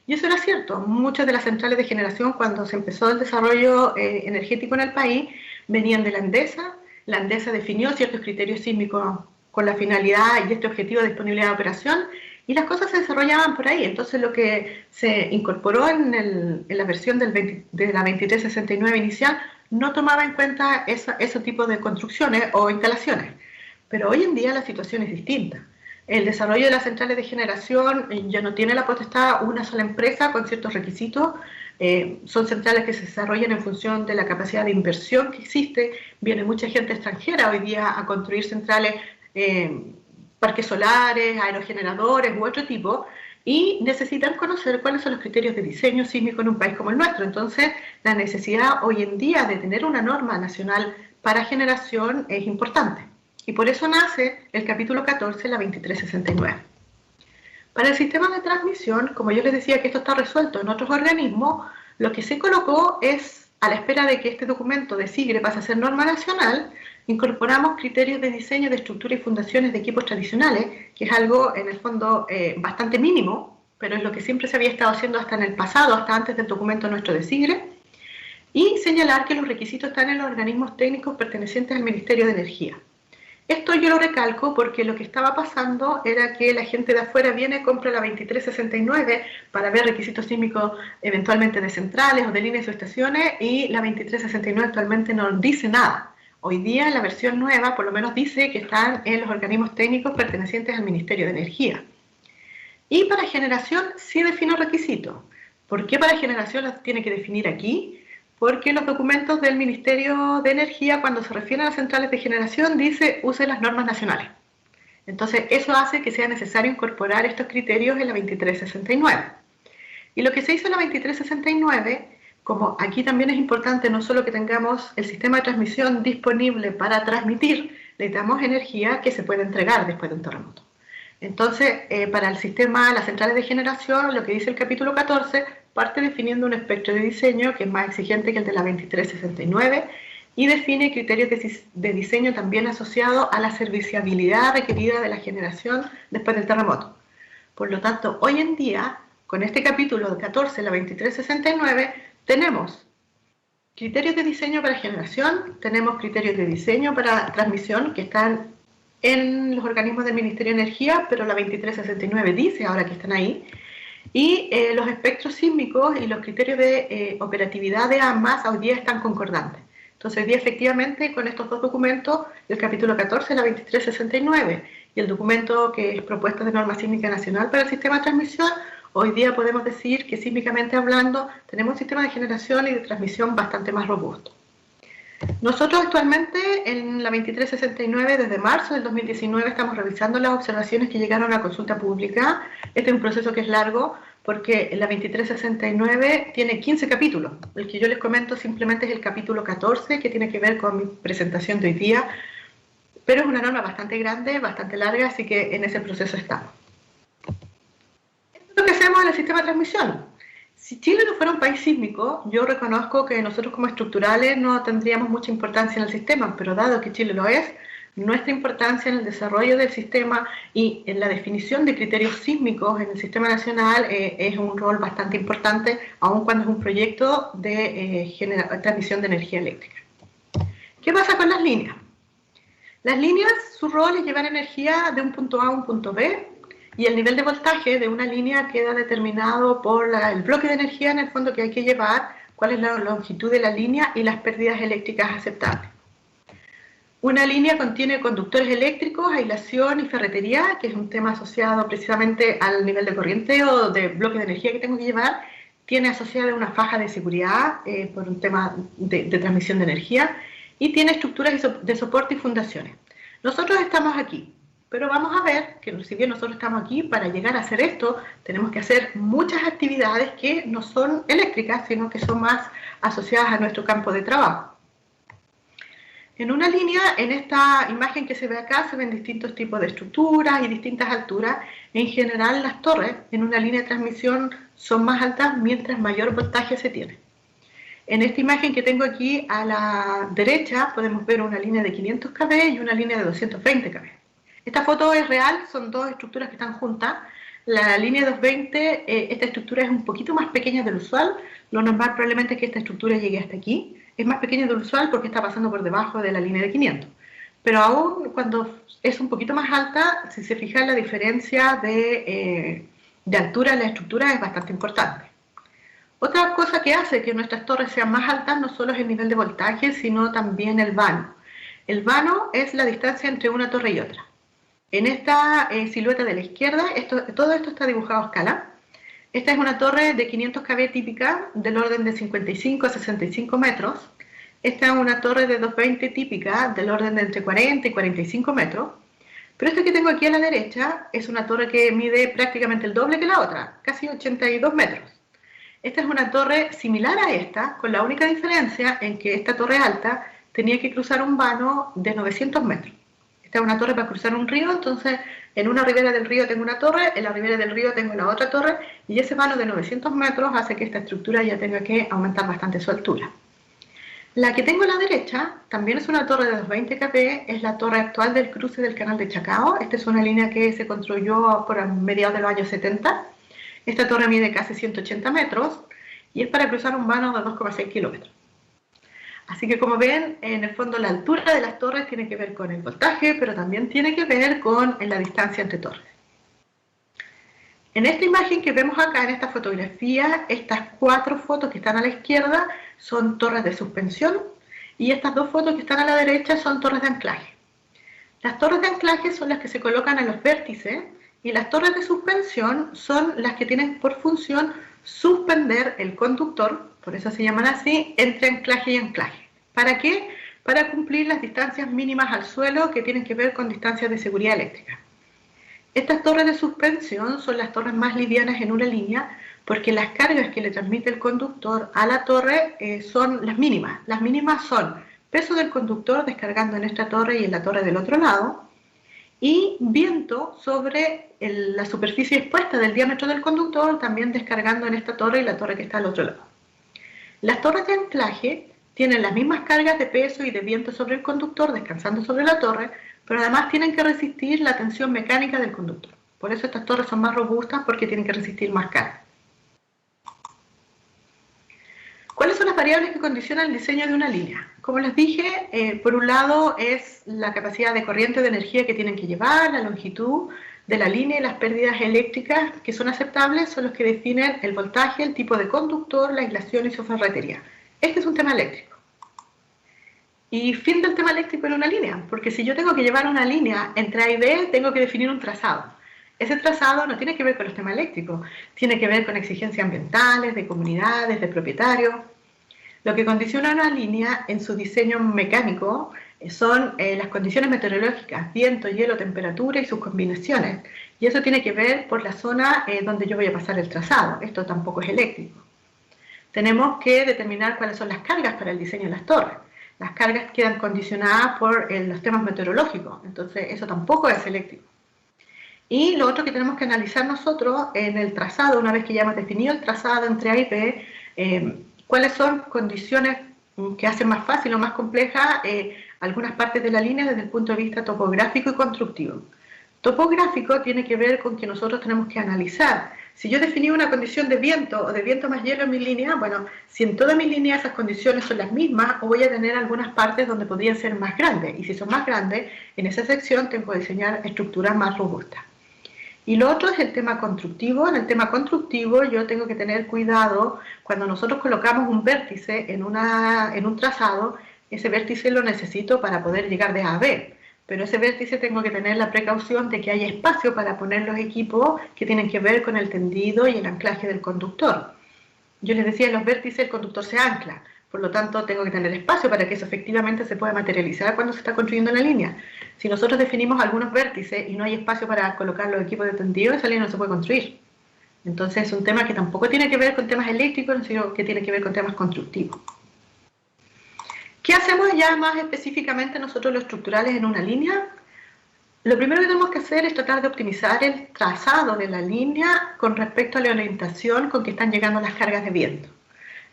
Y eso era cierto. Muchas de las centrales de generación, cuando se empezó el desarrollo energético en el país, venían de la Endesa. La Endesa definió ciertos criterios sísmicos con la finalidad y este objetivo de disponibilidad de operación, y las cosas se desarrollaban por ahí. Entonces lo que se incorporó en la versión de la 2369 inicial no tomaba en cuenta ese tipo de construcciones o instalaciones. Pero hoy en día la situación es distinta. El desarrollo de las centrales de generación ya no tiene la potestad una sola empresa con ciertos requisitos. Son centrales que se desarrollan en función de la capacidad de inversión que existe. Viene mucha gente extranjera hoy día a construir centrales, parques solares, aerogeneradores u otro tipo, y necesitan conocer cuáles son los criterios de diseño sísmico en un país como el nuestro. Entonces, la necesidad hoy en día de tener una norma nacional para generación es importante. Y por eso nace el capítulo 14, la 2369. Para el sistema de transmisión, como yo les decía que esto está resuelto en otros organismos, lo que se colocó es, a la espera de que este documento de SIGRE pase a ser norma nacional, incorporamos criterios de diseño de estructura y fundaciones de equipos tradicionales, que es algo en el fondo bastante mínimo, pero es lo que siempre se había estado haciendo hasta en el pasado, hasta antes del documento nuestro de SIGRE, y señalar que los requisitos están en los organismos técnicos pertenecientes al Ministerio de Energía. Esto yo lo recalco porque lo que estaba pasando era que la gente de afuera viene, compra la 2369 para ver requisitos sísmicos eventualmente de centrales o de líneas de estaciones, y la 2369 actualmente no dice nada. Hoy día la versión nueva por lo menos dice que están en los organismos técnicos pertenecientes al Ministerio de Energía. Y para generación sí define requisitos. ¿Por qué para generación los tiene que definir aquí? Porque los documentos del Ministerio de Energía, cuando se refieren a las centrales de generación, dice use las normas nacionales. Entonces eso hace que sea necesario incorporar estos criterios en la 2369. Y lo que se hizo en la 2369, como aquí también es importante no solo que tengamos el sistema de transmisión disponible para transmitir, necesitamos energía que se pueda entregar después de un terremoto. Entonces, para el sistema, las centrales de generación, lo que dice el capítulo 14, parte definiendo un espectro de diseño que es más exigente que el de la 2369 y define criterios de diseño también asociados a la serviciabilidad requerida de la generación después del terremoto. Por lo tanto, hoy en día, con este capítulo 14, la 2369, tenemos criterios de diseño para generación, tenemos criterios de diseño para transmisión que están en los organismos del Ministerio de Energía, pero la 2369 dice ahora que están ahí, y los espectros sísmicos y los criterios de operatividad de ambas hoy día están concordantes. Entonces, hoy día efectivamente con estos dos documentos, el capítulo 14 la 2369 y el documento que es propuesta de norma sísmica nacional para el sistema de transmisión, hoy día podemos decir que sísmicamente hablando tenemos un sistema de generación y de transmisión bastante más robusto. Nosotros actualmente en la 2369, desde marzo del 2019, estamos revisando las observaciones que llegaron a consulta pública. Este es un proceso que es largo porque la 2369 tiene 15 capítulos. El que yo les comento simplemente es el capítulo 14, que tiene que ver con mi presentación de hoy día, pero es una norma bastante grande, bastante larga, así que en ese proceso estamos. Esto es lo que hacemos en el sistema de transmisión. Si Chile no fuera un país sísmico, yo reconozco que nosotros como estructurales no tendríamos mucha importancia en el sistema, pero dado que Chile lo es, nuestra importancia en el desarrollo del sistema y en la definición de criterios sísmicos en el sistema nacional es un rol bastante importante, aun cuando es un proyecto de transmisión de energía eléctrica. ¿Qué pasa con las líneas? Las líneas, su rol es llevar energía de un punto A a un punto B, Y el nivel de voltaje de una línea queda determinado por el bloque de energía en el fondo que hay que llevar, cuál es la longitud de la línea y las pérdidas eléctricas aceptables. Una línea contiene conductores eléctricos, aislación y ferretería, que es un tema asociado precisamente al nivel de corriente o de bloque de energía que tengo que llevar. Tiene asociada una faja de seguridad por un tema de transmisión de energía y tiene estructuras de soporte y fundaciones. Nosotros estamos aquí, pero vamos a ver que si bien nosotros estamos aquí, para llegar a hacer esto tenemos que hacer muchas actividades que no son eléctricas, sino que son más asociadas a nuestro campo de trabajo. En una línea, en esta imagen que se ve acá, se ven distintos tipos de estructuras y distintas alturas. En general, las torres en una línea de transmisión son más altas mientras mayor voltaje se tiene. En esta imagen que tengo aquí a la derecha podemos ver una línea de 500 kV y una línea de 220 kV. Esta foto es real, son dos estructuras que están juntas. La línea 220, esta estructura es un poquito más pequeña del usual. Lo normal probablemente es que esta estructura llegue hasta aquí. Es más pequeña del usual porque está pasando por debajo de la línea de 500. Pero aún cuando es un poquito más alta, si se fijan, la diferencia de altura de la estructura es bastante importante. Otra cosa que hace que nuestras torres sean más altas no solo es el nivel de voltaje, sino también el vano. El vano es la distancia entre una torre y otra. En esta silueta de la izquierda, todo esto está dibujado a escala. Esta es una torre de 500 kV típica del orden de 55 a 65 metros. Esta es una torre de 220 típica del orden de entre 40 y 45 metros. Pero esta que tengo aquí a la derecha es una torre que mide prácticamente el doble que la otra, casi 82 metros. Esta es una torre similar a esta, con la única diferencia en que esta torre alta tenía que cruzar un vano de 900 metros. Esta es una torre para cruzar un río, entonces en una ribera del río tengo una torre, en la ribera del río tengo la otra torre, y ese vano de 900 metros hace que esta estructura ya tenga que aumentar bastante su altura. La que tengo a la derecha también es una torre de 220 kV, es la torre actual del cruce del canal de Chacao. Esta es una línea que se construyó por mediados de los años 70. Esta torre mide casi 180 metros y es para cruzar un vano de 2,6 kilómetros. Así que como ven, en el fondo la altura de las torres tiene que ver con el voltaje, pero también tiene que ver con la distancia entre torres. En esta imagen que vemos acá, en esta fotografía, estas 4 fotos que están a la izquierda son torres de suspensión y estas 2 fotos que están a la derecha son torres de anclaje. Las torres de anclaje son las que se colocan en los vértices y las torres de suspensión son las que tienen por función suspender el conductor, por eso se llaman así, entre anclaje y anclaje. ¿Para qué? Para cumplir las distancias mínimas al suelo que tienen que ver con distancias de seguridad eléctrica. Estas torres de suspensión son las torres más livianas en una línea porque las cargas que le transmite el conductor a la torre son las mínimas. Las mínimas son peso del conductor descargando en esta torre y en la torre del otro lado, y viento sobre la superficie expuesta del diámetro del conductor, también descargando en esta torre y la torre que está al otro lado. Las torres de anclaje tienen las mismas cargas de peso y de viento sobre el conductor, descansando sobre la torre, pero además tienen que resistir la tensión mecánica del conductor. Por eso estas torres son más robustas, porque tienen que resistir más carga. ¿Cuáles son las variables que condicionan el diseño de una línea? Como les dije, por un lado es la capacidad de corriente de energía que tienen que llevar, la longitud de la línea y las pérdidas eléctricas que son aceptables son los que definen el voltaje, el tipo de conductor, la aislación y su ferretería. Este es un tema eléctrico. Y fin del tema eléctrico en una línea, porque si yo tengo que llevar una línea entre A y B, tengo que definir un trazado. Ese trazado no tiene que ver con los temas eléctricos, tiene que ver con exigencias ambientales, de comunidades, de propietarios. Lo que condiciona una línea en su diseño mecánico son las condiciones meteorológicas, viento, hielo, temperatura y sus combinaciones. Y eso tiene que ver por la zona donde yo voy a pasar el trazado. Esto tampoco es eléctrico. Tenemos que determinar cuáles son las cargas para el diseño de las torres. Las cargas quedan condicionadas por los temas meteorológicos, entonces eso tampoco es eléctrico. Y lo otro que tenemos que analizar nosotros en el trazado, una vez que ya hemos definido el trazado entre A y B, cuáles son condiciones que hacen más fácil o más compleja algunas partes de la línea desde el punto de vista topográfico y constructivo. Topográfico tiene que ver con que nosotros tenemos que analizar. Si yo definí una condición de viento o de viento más hielo en mi línea, bueno, si en toda mi línea esas condiciones son las mismas, o voy a tener algunas partes donde podrían ser más grandes. Y si son más grandes, en esa sección tengo que diseñar estructuras más robustas. Y lo otro es el tema constructivo. En el tema constructivo yo tengo que tener cuidado cuando nosotros colocamos un vértice en un trazado, ese vértice lo necesito para poder llegar de A a B, pero ese vértice tengo que tener la precaución de que haya espacio para poner los equipos que tienen que ver con el tendido y el anclaje del conductor. Yo les decía, en los vértices el conductor se ancla, por lo tanto tengo que tener espacio para que eso efectivamente se pueda materializar cuando se está construyendo la línea. Si nosotros definimos algunos vértices y no hay espacio para colocar los equipos de tendido, esa línea no se puede construir. Entonces es un tema que tampoco tiene que ver con temas eléctricos, sino que tiene que ver con temas constructivos. ¿Qué hacemos ya más específicamente nosotros los estructurales en una línea? Lo primero que tenemos que hacer es tratar de optimizar el trazado de la línea con respecto a la orientación con que están llegando las cargas de viento.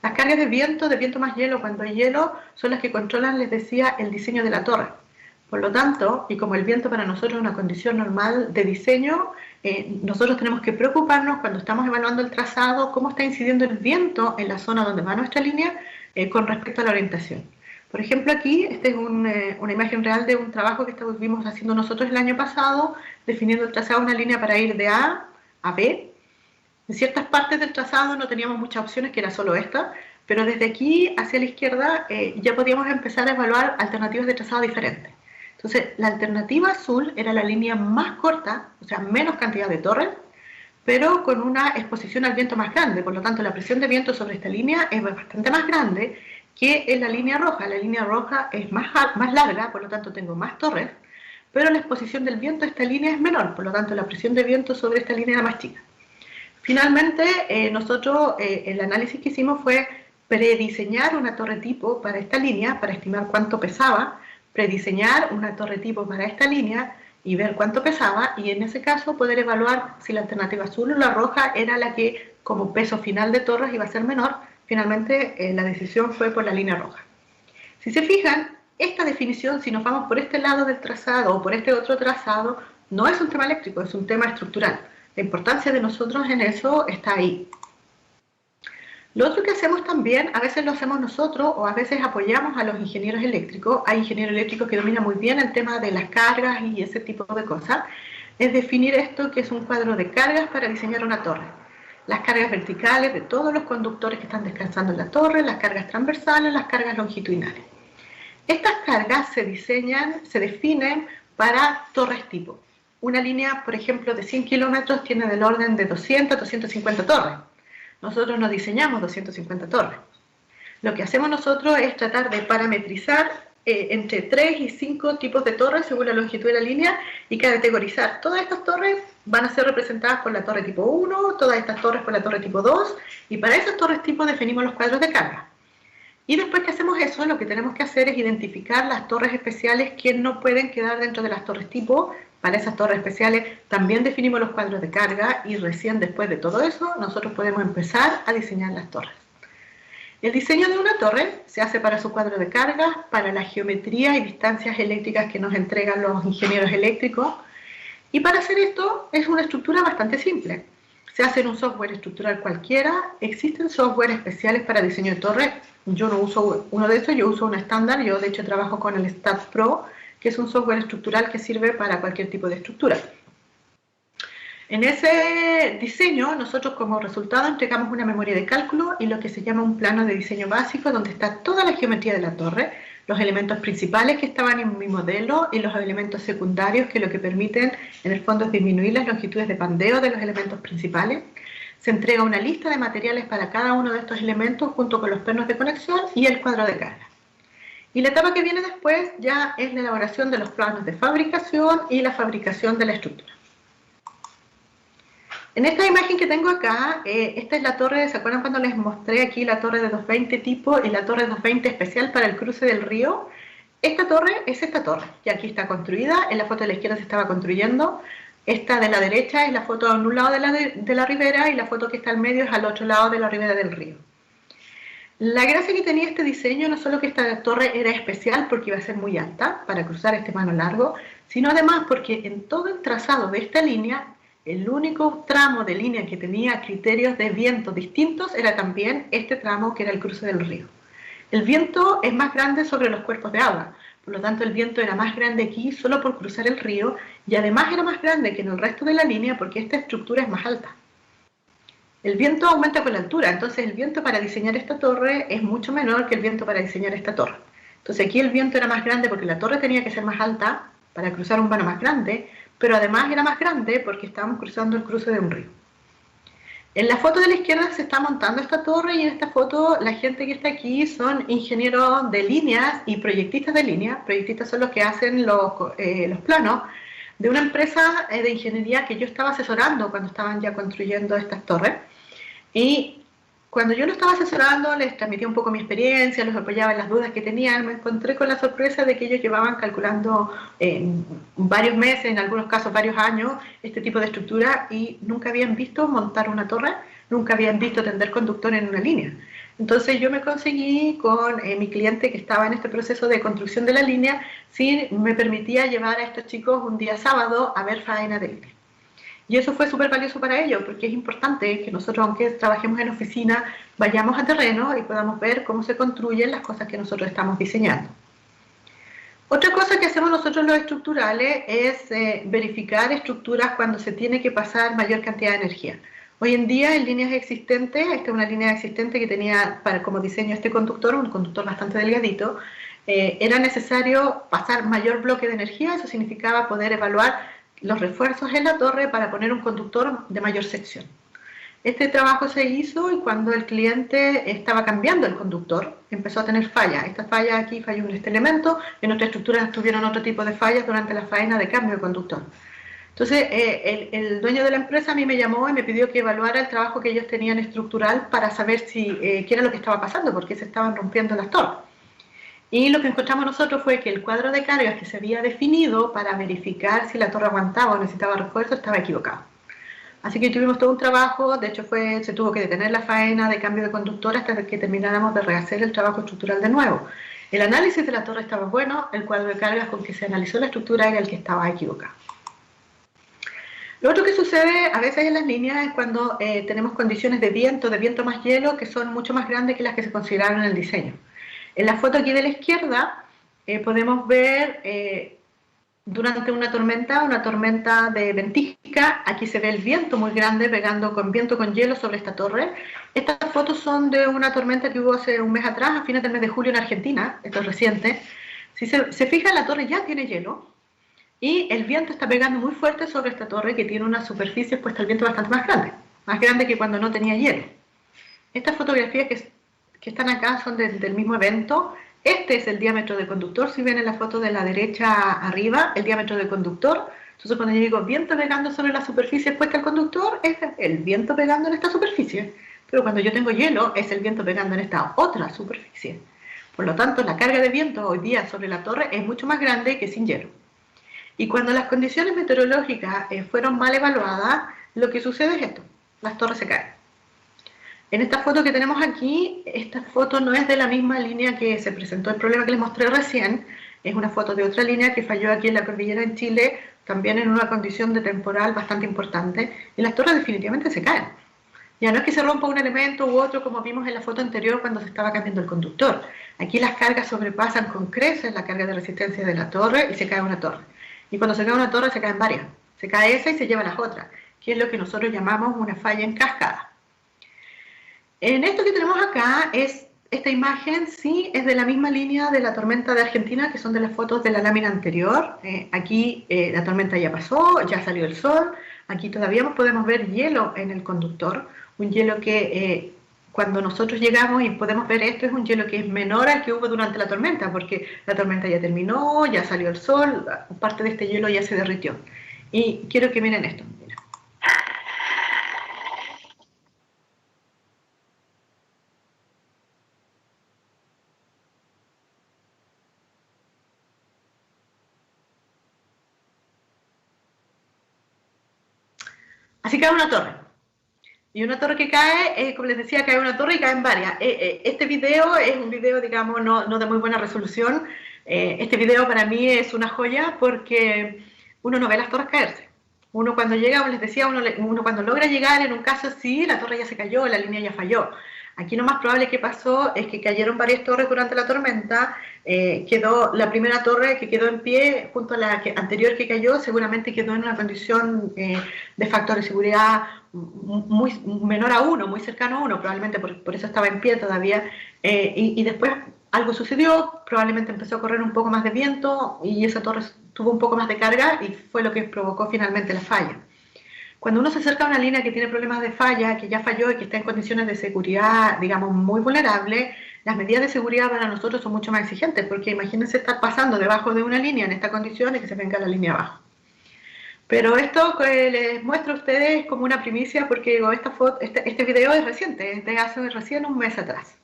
Las cargas de viento más hielo, cuando hay hielo, son las que controlan, les decía, el diseño de la torre. Por lo tanto, y como el viento para nosotros es una condición normal de diseño, nosotros tenemos que preocuparnos cuando estamos evaluando el trazado, cómo está incidiendo el viento en la zona donde va nuestra línea con respecto a la orientación. Por ejemplo, aquí, esta es una imagen real de un trabajo que estuvimos haciendo nosotros el año pasado, definiendo el trazado de una línea para ir de A a B. En ciertas partes del trazado no teníamos muchas opciones, que era solo esta, pero desde aquí hacia la izquierda ya podíamos empezar a evaluar alternativas de trazado diferentes. Entonces, la alternativa azul era la línea más corta, o sea, menos cantidad de torres, pero con una exposición al viento más grande. Por lo tanto, la presión de viento sobre esta línea es bastante más grande que en la línea roja. La línea roja es más larga, por lo tanto tengo más torres, pero la exposición del viento a esta línea es menor, por lo tanto la presión de viento sobre esta línea era más chica. Finalmente, nosotros el análisis que hicimos fue prediseñar una torre tipo para esta línea, para estimar cuánto pesaba, prediseñar una torre tipo para esta línea y ver cuánto pesaba, y en ese caso poder evaluar si la alternativa azul o la roja era la que como peso final de torres iba a ser menor. Finalmente la decisión fue por la línea roja. Si se fijan, esta definición, si nos vamos por este lado del trazado o por este otro trazado, no es un tema eléctrico, es un tema estructural. La importancia de nosotros en eso está ahí. Lo otro que hacemos también, a veces lo hacemos nosotros o a veces apoyamos a los ingenieros eléctricos. Hay ingenieros eléctricos que dominan muy bien el tema de las cargas y ese tipo de cosas. Es definir esto que es un cuadro de cargas para diseñar una torre. Las cargas verticales de todos los conductores que están descansando en la torre, las cargas transversales, las cargas longitudinales. Estas cargas se definen para torres tipo. Una línea, por ejemplo, de 100 kilómetros tiene del orden de 200 a 250 torres. Nosotros no diseñamos 250 torres. Lo que hacemos nosotros es tratar de parametrizar entre 3 y 5 tipos de torres según la longitud de la línea y categorizar. Todas estas torres van a ser representadas por la torre tipo 1, todas estas torres por la torre tipo 2, y para esas torres tipo definimos los cuadros de carga. Y después que hacemos eso, lo que tenemos que hacer es identificar las torres especiales que no pueden quedar dentro de las torres tipo. Para esas torres especiales también definimos los cuadros de carga y recién después de todo eso nosotros podemos empezar a diseñar las torres. El diseño de una torre se hace para su cuadro de carga, para la geometría y distancias eléctricas que nos entregan los ingenieros eléctricos. Y para hacer esto es una estructura bastante simple. Se hace en un software estructural cualquiera. Existen software especiales para diseño de torres. Yo no uso uno de esos, yo uso un estándar. Yo de hecho trabajo con el StatPro, que es un software estructural que sirve para cualquier tipo de estructura. En ese diseño, nosotros como resultado entregamos una memoria de cálculo y lo que se llama un plano de diseño básico, donde está toda la geometría de la torre, los elementos principales que estaban en mi modelo y los elementos secundarios que lo que permiten en el fondo es disminuir las longitudes de pandeo de los elementos principales. Se entrega una lista de materiales para cada uno de estos elementos junto con los pernos de conexión y el cuadro de carga. Y la etapa que viene después ya es la elaboración de los planos de fabricación y la fabricación de la estructura. En esta imagen que tengo acá, esta es la torre, ¿se acuerdan cuando les mostré aquí la torre de 220 tipo y la torre 220 especial para el cruce del río? Esta torre es esta torre, y aquí está construida, en la foto de la izquierda se estaba construyendo, esta de la derecha es la foto en un lado de la ribera y la foto que está al medio es al otro lado de la ribera del río. La gracia que tenía este diseño no solo que esta torre era especial porque iba a ser muy alta para cruzar este mano largo, sino además porque en todo el trazado de esta línea, el único tramo de línea que tenía criterios de viento distintos era también este tramo que era el cruce del río. El viento es más grande sobre los cuerpos de agua, Por lo tanto, el viento era más grande aquí solo por cruzar el río y además era más grande que en el resto de la línea porque esta estructura es más alta. El viento aumenta con la altura, entonces el viento para diseñar esta torre es mucho menor que el viento para diseñar esta torre. Entonces aquí el viento era más grande porque la torre tenía que ser más alta para cruzar un vano más grande, pero además era más grande porque estábamos cruzando el cruce de un río. En la foto de la izquierda se está montando esta torre y en esta foto la gente que está aquí son ingenieros de líneas y proyectistas de líneas. Proyectistas son los que hacen los planos de una empresa de ingeniería que yo estaba asesorando cuando estaban ya construyendo estas torres. Y cuando yo lo estaba asesorando, les transmití un poco mi experiencia, los apoyaba en las dudas que tenían. Me encontré con la sorpresa de que ellos llevaban calculando varios meses, en algunos casos varios años, este tipo de estructura y nunca habían visto montar una torre, nunca habían visto tender conductor en una línea. Entonces yo me conseguí con mi cliente que estaba en este proceso de construcción de la línea, si me permitía llevar a estos chicos un día sábado a ver faena de línea. Y eso fue súper valioso para ellos, porque es importante que nosotros, aunque trabajemos en oficina, vayamos a terreno y podamos ver cómo se construyen las cosas que nosotros estamos diseñando. Otra cosa que hacemos nosotros los estructurales es verificar estructuras cuando se tiene que pasar mayor cantidad de energía. Hoy en día en líneas existentes, esta es una línea existente que tenía como diseño este conductor, un conductor bastante delgadito, era necesario pasar mayor bloque de energía, eso significaba poder evaluar los refuerzos en la torre para poner un conductor de mayor sección. Este trabajo se hizo y cuando el cliente estaba cambiando el conductor, empezó a tener fallas. Esta falla aquí falló en este elemento, en otras estructuras tuvieron otro tipo de fallas durante la faena de cambio de conductor. Entonces, el dueño de la empresa a mí me llamó y me pidió que evaluara el trabajo que ellos tenían estructural para saber qué era lo que estaba pasando, porque se estaban rompiendo las torres. Y lo que encontramos nosotros fue que el cuadro de cargas que se había definido para verificar si la torre aguantaba o necesitaba refuerzo estaba equivocado. Así que tuvimos todo un trabajo, de hecho se tuvo que detener la faena de cambio de conductor hasta que termináramos de rehacer el trabajo estructural de nuevo. El análisis de la torre estaba bueno, el cuadro de cargas con que se analizó la estructura era el que estaba equivocado. Lo otro que sucede a veces en las líneas es cuando tenemos condiciones de viento más hielo, que son mucho más grandes que las que se consideraron en el diseño. En la foto aquí de la izquierda podemos ver durante una tormenta de ventisca, aquí se ve el viento muy grande pegando con viento con hielo sobre esta torre. Estas fotos son de una tormenta que hubo hace un mes atrás, a fines del mes de julio en Argentina, esto es reciente. Si se fijan, la torre ya tiene hielo y el viento está pegando muy fuerte sobre esta torre que tiene una superficie expuesta al viento bastante más grande que cuando no tenía hielo. Estas fotografías que están acá son del mismo evento. Este es el diámetro de conductor, si ven en la foto de la derecha arriba, el diámetro de conductor. Entonces cuando yo digo viento pegando sobre la superficie expuesta al conductor, es el viento pegando en esta superficie. Pero cuando yo tengo hielo, es el viento pegando en esta otra superficie. Por lo tanto, la carga de viento hoy día sobre la torre es mucho más grande que sin hielo. Y cuando las condiciones meteorológicas fueron mal evaluadas, lo que sucede es esto, las torres se caen. En esta foto que tenemos aquí, esta foto no es de la misma línea que se presentó el problema que les mostré recién, es una foto de otra línea que falló aquí en la cordillera en Chile, también en una condición de temporal bastante importante, y las torres definitivamente se caen. Ya no es que se rompa un elemento u otro como vimos en la foto anterior cuando se estaba cambiando el conductor. Aquí las cargas sobrepasan con creces la carga de resistencia de la torre y se cae una torre. Y cuando se cae una torre se caen varias. Se cae esa y se lleva las otras, que es lo que nosotros llamamos una falla en cascada. En esto que tenemos acá, esta imagen sí es de la misma línea de la tormenta de Argentina, que son de las fotos de la lámina anterior. Aquí la tormenta ya pasó, ya salió el sol, aquí todavía podemos ver hielo en el conductor, un hielo que cuando nosotros llegamos y podemos ver esto es un hielo que es menor al que hubo durante la tormenta, porque la tormenta ya terminó, ya salió el sol, parte de este hielo ya se derritió. Y quiero que miren esto. Así cae una torre. Y una torre que cae, como les decía, cae una torre y caen varias. Este video es un video, digamos, no de muy buena resolución. Este video para mí es una joya porque uno no ve las torres caerse. Uno cuando llega, como les decía, uno cuando logra llegar, en un caso así, la torre ya se cayó, la línea ya falló. Aquí lo más probable que pasó es que cayeron varias torres durante la tormenta, quedó la primera torre que quedó en pie junto a la anterior que cayó, seguramente quedó en una condición de factor de seguridad muy menor a 1, muy cercano a 1, probablemente por eso estaba en pie todavía, y después algo sucedió, probablemente empezó a correr un poco más de viento y esa torre tuvo un poco más de carga y fue lo que provocó finalmente la falla. Cuando uno se acerca a una línea que tiene problemas de falla, que ya falló y que está en condiciones de seguridad, digamos, muy vulnerables, las medidas de seguridad para nosotros son mucho más exigentes, porque imagínense estar pasando debajo de una línea en esta condición y que se venga la línea abajo. Pero esto que les muestro a ustedes es como una primicia, porque este video es reciente, es de hace recién un mes atrás.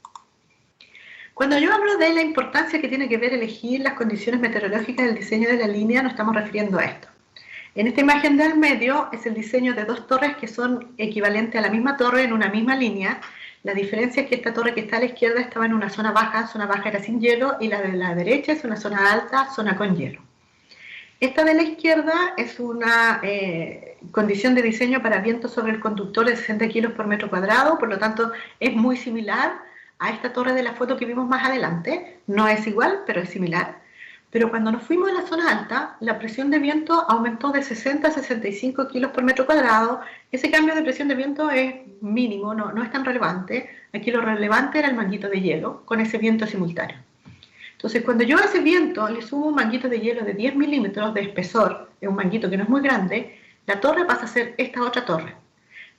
Cuando yo hablo de la importancia que tiene que ver elegir las condiciones meteorológicas del diseño de la línea, nos estamos refiriendo a esto. En esta imagen del medio es el diseño de dos torres que son equivalentes a la misma torre en una misma línea. La diferencia es que esta torre que está a la izquierda estaba en una zona baja era sin hielo, y la de la derecha es una zona alta, zona con hielo. Esta de la izquierda es una condición de diseño para viento sobre el conductor de 60 kilos por metro cuadrado, por lo tanto es muy similar a esta torre de la foto que vimos más adelante. No es igual, pero es similar. Pero cuando nos fuimos a la zona alta, la presión de viento aumentó de 60 a 65 kilos por metro cuadrado. Ese cambio de presión de viento es mínimo, no es tan relevante. Aquí lo relevante era el manguito de hielo con ese viento simultáneo. Entonces, cuando yo a ese viento le subo un manguito de hielo de 10 milímetros de espesor, es un manguito que no es muy grande, la torre pasa a ser esta otra torre.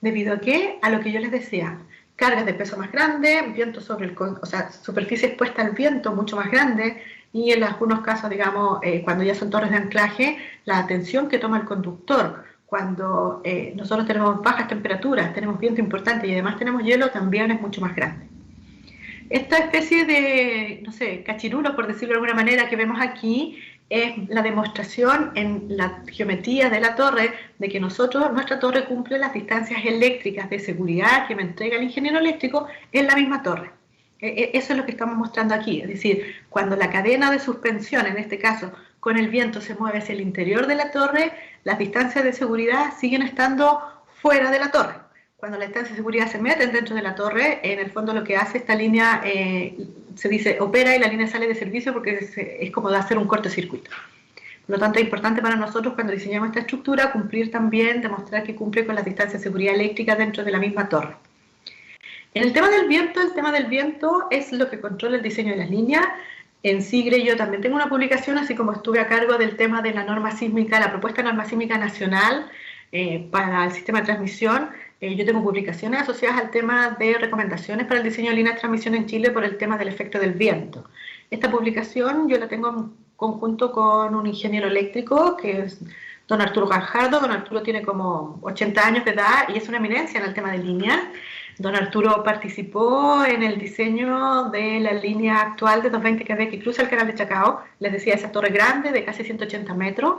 ¿Debido a qué? A lo que yo les decía. Cargas de peso más grande, viento sobre superficie expuesta al viento mucho más grande, y en algunos casos, digamos, cuando ya son torres de anclaje, la tensión que toma el conductor, cuando nosotros tenemos bajas temperaturas, tenemos viento importante y además tenemos hielo, también es mucho más grande. Esta especie de, no sé, cachirulo, por decirlo de alguna manera, que vemos aquí, es la demostración en la geometría de la torre de que nuestra torre cumple las distancias eléctricas de seguridad que me entrega el ingeniero eléctrico en la misma torre. Eso es lo que estamos mostrando aquí, es decir, cuando la cadena de suspensión, en este caso con el viento, se mueve hacia el interior de la torre, las distancias de seguridad siguen estando fuera de la torre. Cuando las distancias de seguridad se meten dentro de la torre, en el fondo lo que hace esta línea, se dice opera y la línea sale de servicio, porque es como de hacer un cortocircuito. Por lo tanto, es importante para nosotros cuando diseñamos esta estructura cumplir también, demostrar que cumple con las distancias de seguridad eléctrica dentro de la misma torre. En el tema del viento es lo que controla el diseño de las líneas. En SIGRE yo también tengo una publicación, así como estuve a cargo del tema de la norma sísmica, la propuesta de norma sísmica nacional para el sistema de transmisión. Yo tengo publicaciones asociadas al tema de recomendaciones para el diseño de líneas de transmisión en Chile por el tema del efecto del viento. Esta publicación yo la tengo en conjunto con un ingeniero eléctrico que es don Arturo Gajardo. Don Arturo tiene como 80 años de edad y es una eminencia en el tema de líneas. Don Arturo participó en el diseño de la línea actual de 220 kV que cruza el canal de Chacao. Les decía, esa torre grande de casi 180 metros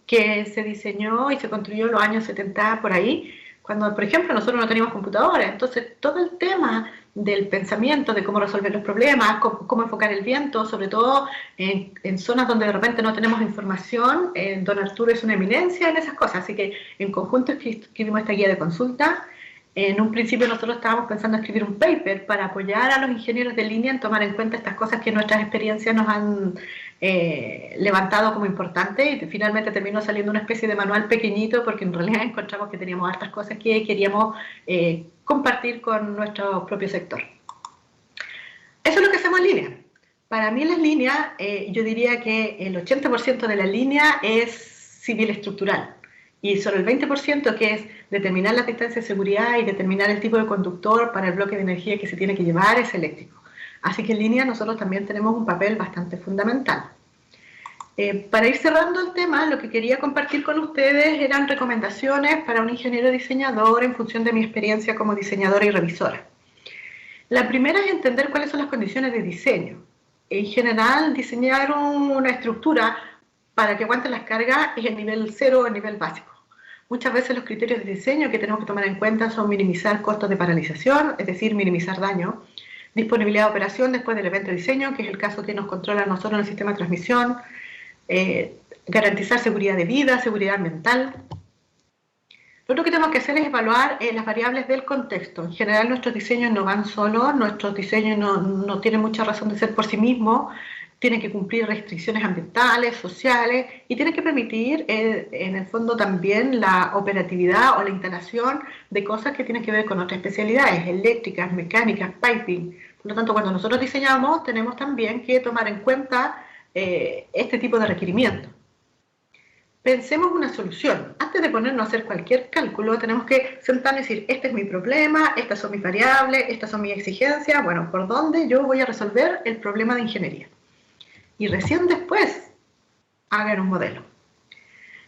que se diseñó y se construyó en los años 70 por ahí, cuando, por ejemplo, nosotros no teníamos computadoras. Entonces, todo el tema del pensamiento, de cómo resolver los problemas, cómo enfocar el viento, sobre todo en zonas donde de repente no tenemos información, don Arturo es una eminencia en esas cosas. Así que en conjunto escribimos esta guía de consulta. En un principio nosotros estábamos pensando en escribir un paper para apoyar a los ingenieros de línea en tomar en cuenta estas cosas que nuestras experiencias nos han levantado como importantes, y finalmente terminó saliendo una especie de manual pequeñito, porque en realidad encontramos que teníamos hartas cosas que queríamos compartir con nuestro propio sector. Eso es lo que hacemos en línea. Para mí las líneas, yo diría que el 80% de la línea es civil estructural, y solo el 20%, que es determinar las distancias de seguridad y determinar el tipo de conductor para el bloque de energía que se tiene que llevar, es eléctrico. Así que en línea nosotros también tenemos un papel bastante fundamental. Para ir cerrando el tema, lo que quería compartir con ustedes eran recomendaciones para un ingeniero diseñador en función de mi experiencia como diseñadora y revisora. La primera es entender cuáles son las condiciones de diseño. En general, diseñar una estructura para que aguante las cargas es el nivel 0 o el nivel básico. Muchas veces los criterios de diseño que tenemos que tomar en cuenta son minimizar costos de paralización, es decir, minimizar daño, disponibilidad de operación después del evento de diseño, que es el caso que nos controla a nosotros en el sistema de transmisión, garantizar seguridad de vida, seguridad ambiental. Lo otro que tenemos que hacer es evaluar las variables del contexto. En general nuestros diseños no van solos, nuestros diseños no tienen mucha razón de ser por sí mismos, tienen que cumplir restricciones ambientales, sociales y tienen que permitir en el fondo también la operatividad o la instalación de cosas que tienen que ver con otras especialidades, eléctricas, mecánicas, piping. Por lo tanto, cuando nosotros diseñamos tenemos también que tomar en cuenta este tipo de requerimientos. Pensemos una solución. Antes de ponernos a hacer cualquier cálculo, tenemos que sentarnos y decir, este es mi problema, estas son mis variables, estas son mis exigencias, bueno, ¿por dónde yo voy a resolver el problema de ingeniería? Y recién después hagan un modelo.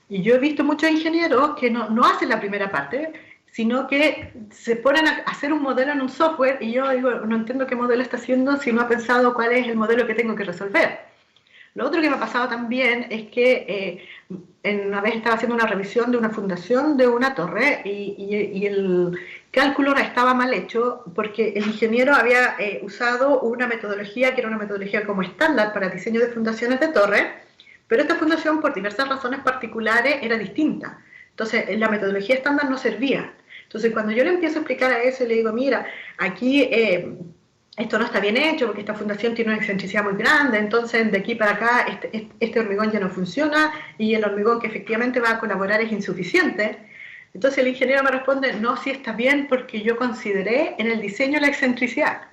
Y yo he visto muchos ingenieros que no hacen la primera parte, sino que se ponen a hacer un modelo en un software y yo digo, no entiendo qué modelo está haciendo si no ha pensado cuál es el modelo que tengo que resolver. Lo otro que me ha pasado también es que una vez estaba haciendo una revisión de una fundación de una torre y el cálculo estaba mal hecho porque el ingeniero había usado una metodología que era una metodología como estándar para diseño de fundaciones de torre, pero esta fundación por diversas razones particulares era distinta. Entonces la metodología estándar no servía. Entonces cuando yo le empiezo a explicar a eso y le digo, mira, aquí esto no está bien hecho porque esta fundación tiene una excentricidad muy grande, entonces de aquí para acá este hormigón ya no funciona y el hormigón que efectivamente va a colaborar es insuficiente. Entonces el ingeniero me responde, no, sí está bien porque yo consideré en el diseño la excentricidad.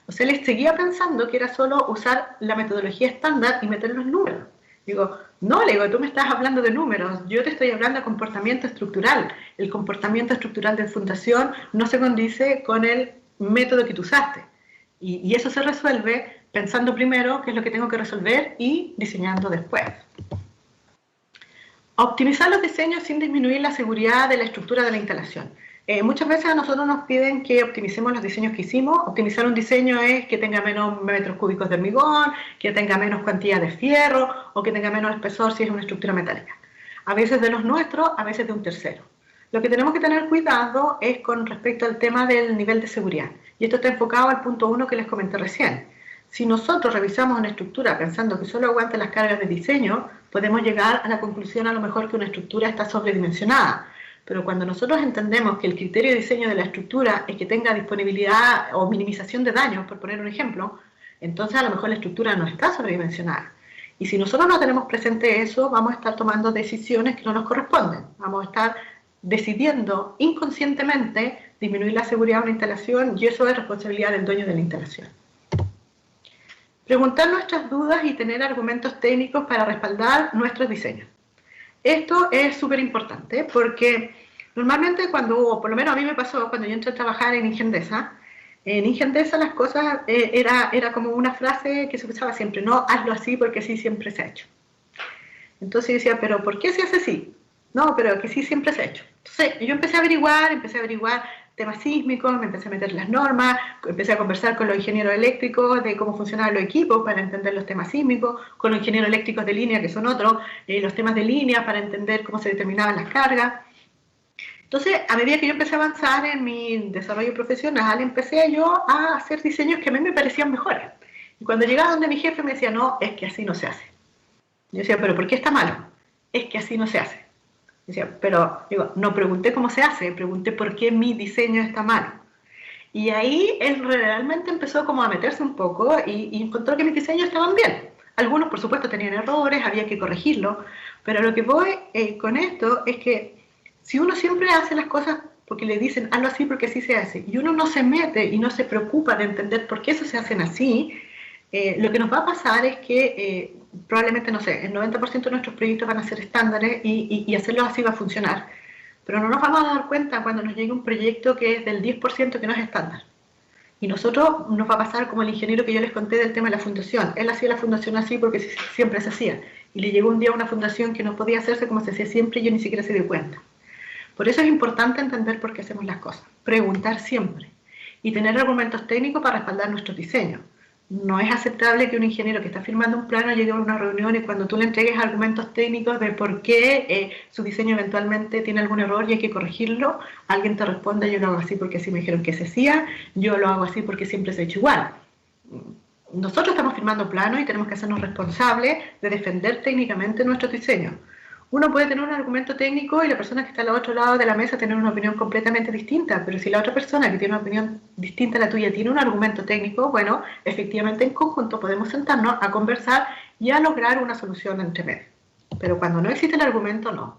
O sea, él seguía pensando que era solo usar la metodología estándar y meter los números. Digo, no, le digo, tú me estás hablando de números, yo te estoy hablando de comportamiento estructural. El comportamiento estructural de fundación no se condice con el método que tú usaste. Y eso se resuelve pensando primero qué es lo que tengo que resolver y diseñando después. Optimizar los diseños sin disminuir la seguridad de la estructura de la instalación. Muchas veces a nosotros nos piden que optimicemos los diseños que hicimos. Optimizar un diseño es que tenga menos metros cúbicos de hormigón, que tenga menos cantidad de fierro o que tenga menos espesor si es una estructura metálica. A veces de los nuestros, a veces de un tercero. Lo que tenemos que tener cuidado es con respecto al tema del nivel de seguridad. Y esto está enfocado al punto 1 que les comenté recién. Si nosotros revisamos una estructura pensando que solo aguanta las cargas de diseño, podemos llegar a la conclusión a lo mejor que una estructura está sobredimensionada. Pero cuando nosotros entendemos que el criterio de diseño de la estructura es que tenga disponibilidad o minimización de daños, por poner un ejemplo, entonces a lo mejor la estructura no está sobredimensionada. Y si nosotros no tenemos presente eso, vamos a estar tomando decisiones que no nos corresponden. Vamos a estar decidiendo inconscientemente disminuir la seguridad de una instalación y eso es responsabilidad del dueño de la instalación. Preguntar nuestras dudas y tener argumentos técnicos para respaldar nuestros diseños. Esto es súper importante porque normalmente cuando, por lo menos a mí me pasó cuando yo entré a trabajar en Ingendesa las cosas era como una frase que se usaba siempre, no, hazlo así porque así siempre se ha hecho. Entonces yo decía, pero ¿por qué se hace así? No, pero que sí siempre se ha hecho. Entonces yo empecé a averiguar temas sísmicos, me empecé a meter las normas, empecé a conversar con los ingenieros eléctricos de cómo funcionaban los equipos para entender los temas sísmicos, con los ingenieros eléctricos de línea, que son otros, los temas de línea para entender cómo se determinaban las cargas. Entonces, a medida que yo empecé a avanzar en mi desarrollo profesional, empecé yo a hacer diseños que a mí me parecían mejores. Y cuando llegaba donde mi jefe me decía, no, es que así no se hace. Yo decía, ¿pero por qué está malo? Es que así no se hace. Decía, pero digo, no pregunté cómo se hace, pregunté por qué mi diseño está malo. Y ahí él realmente empezó como a meterse un poco y encontró que mis diseños estaban bien. Algunos, por supuesto, tenían errores, había que corregirlos, pero lo que voy con esto es que si uno siempre hace las cosas porque le dicen, hazlo así porque así se hace, y uno no se mete y no se preocupa de entender por qué eso se hacen así, lo que nos va a pasar es que probablemente, no sé, el 90% de nuestros proyectos van a ser estándares y hacerlos así va a funcionar. Pero no nos vamos a dar cuenta cuando nos llegue un proyecto que es del 10% que no es estándar. Y nosotros nos va a pasar como el ingeniero que yo les conté del tema de la fundación. Él hacía la fundación así porque siempre se hacía. Y le llegó un día una fundación que no podía hacerse como se hacía siempre y yo ni siquiera se dio cuenta. Por eso es importante entender por qué hacemos las cosas. Preguntar siempre. Y tener argumentos técnicos para respaldar nuestros diseños. No es aceptable que un ingeniero que está firmando un plano llegue a una reunión y cuando tú le entregues argumentos técnicos de por qué su diseño eventualmente tiene algún error y hay que corregirlo, alguien te responda, yo lo hago así porque así me dijeron que se hacía, yo lo hago así porque siempre se ha hecho igual. Nosotros estamos firmando planos y tenemos que hacernos responsables de defender técnicamente nuestros diseños. Uno puede tener un argumento técnico y la persona que está al otro lado de la mesa tener una opinión completamente distinta, pero si la otra persona que tiene una opinión distinta a la tuya tiene un argumento técnico, bueno, efectivamente en conjunto podemos sentarnos a conversar y a lograr una solución entre medio. Pero cuando no existe el argumento, no.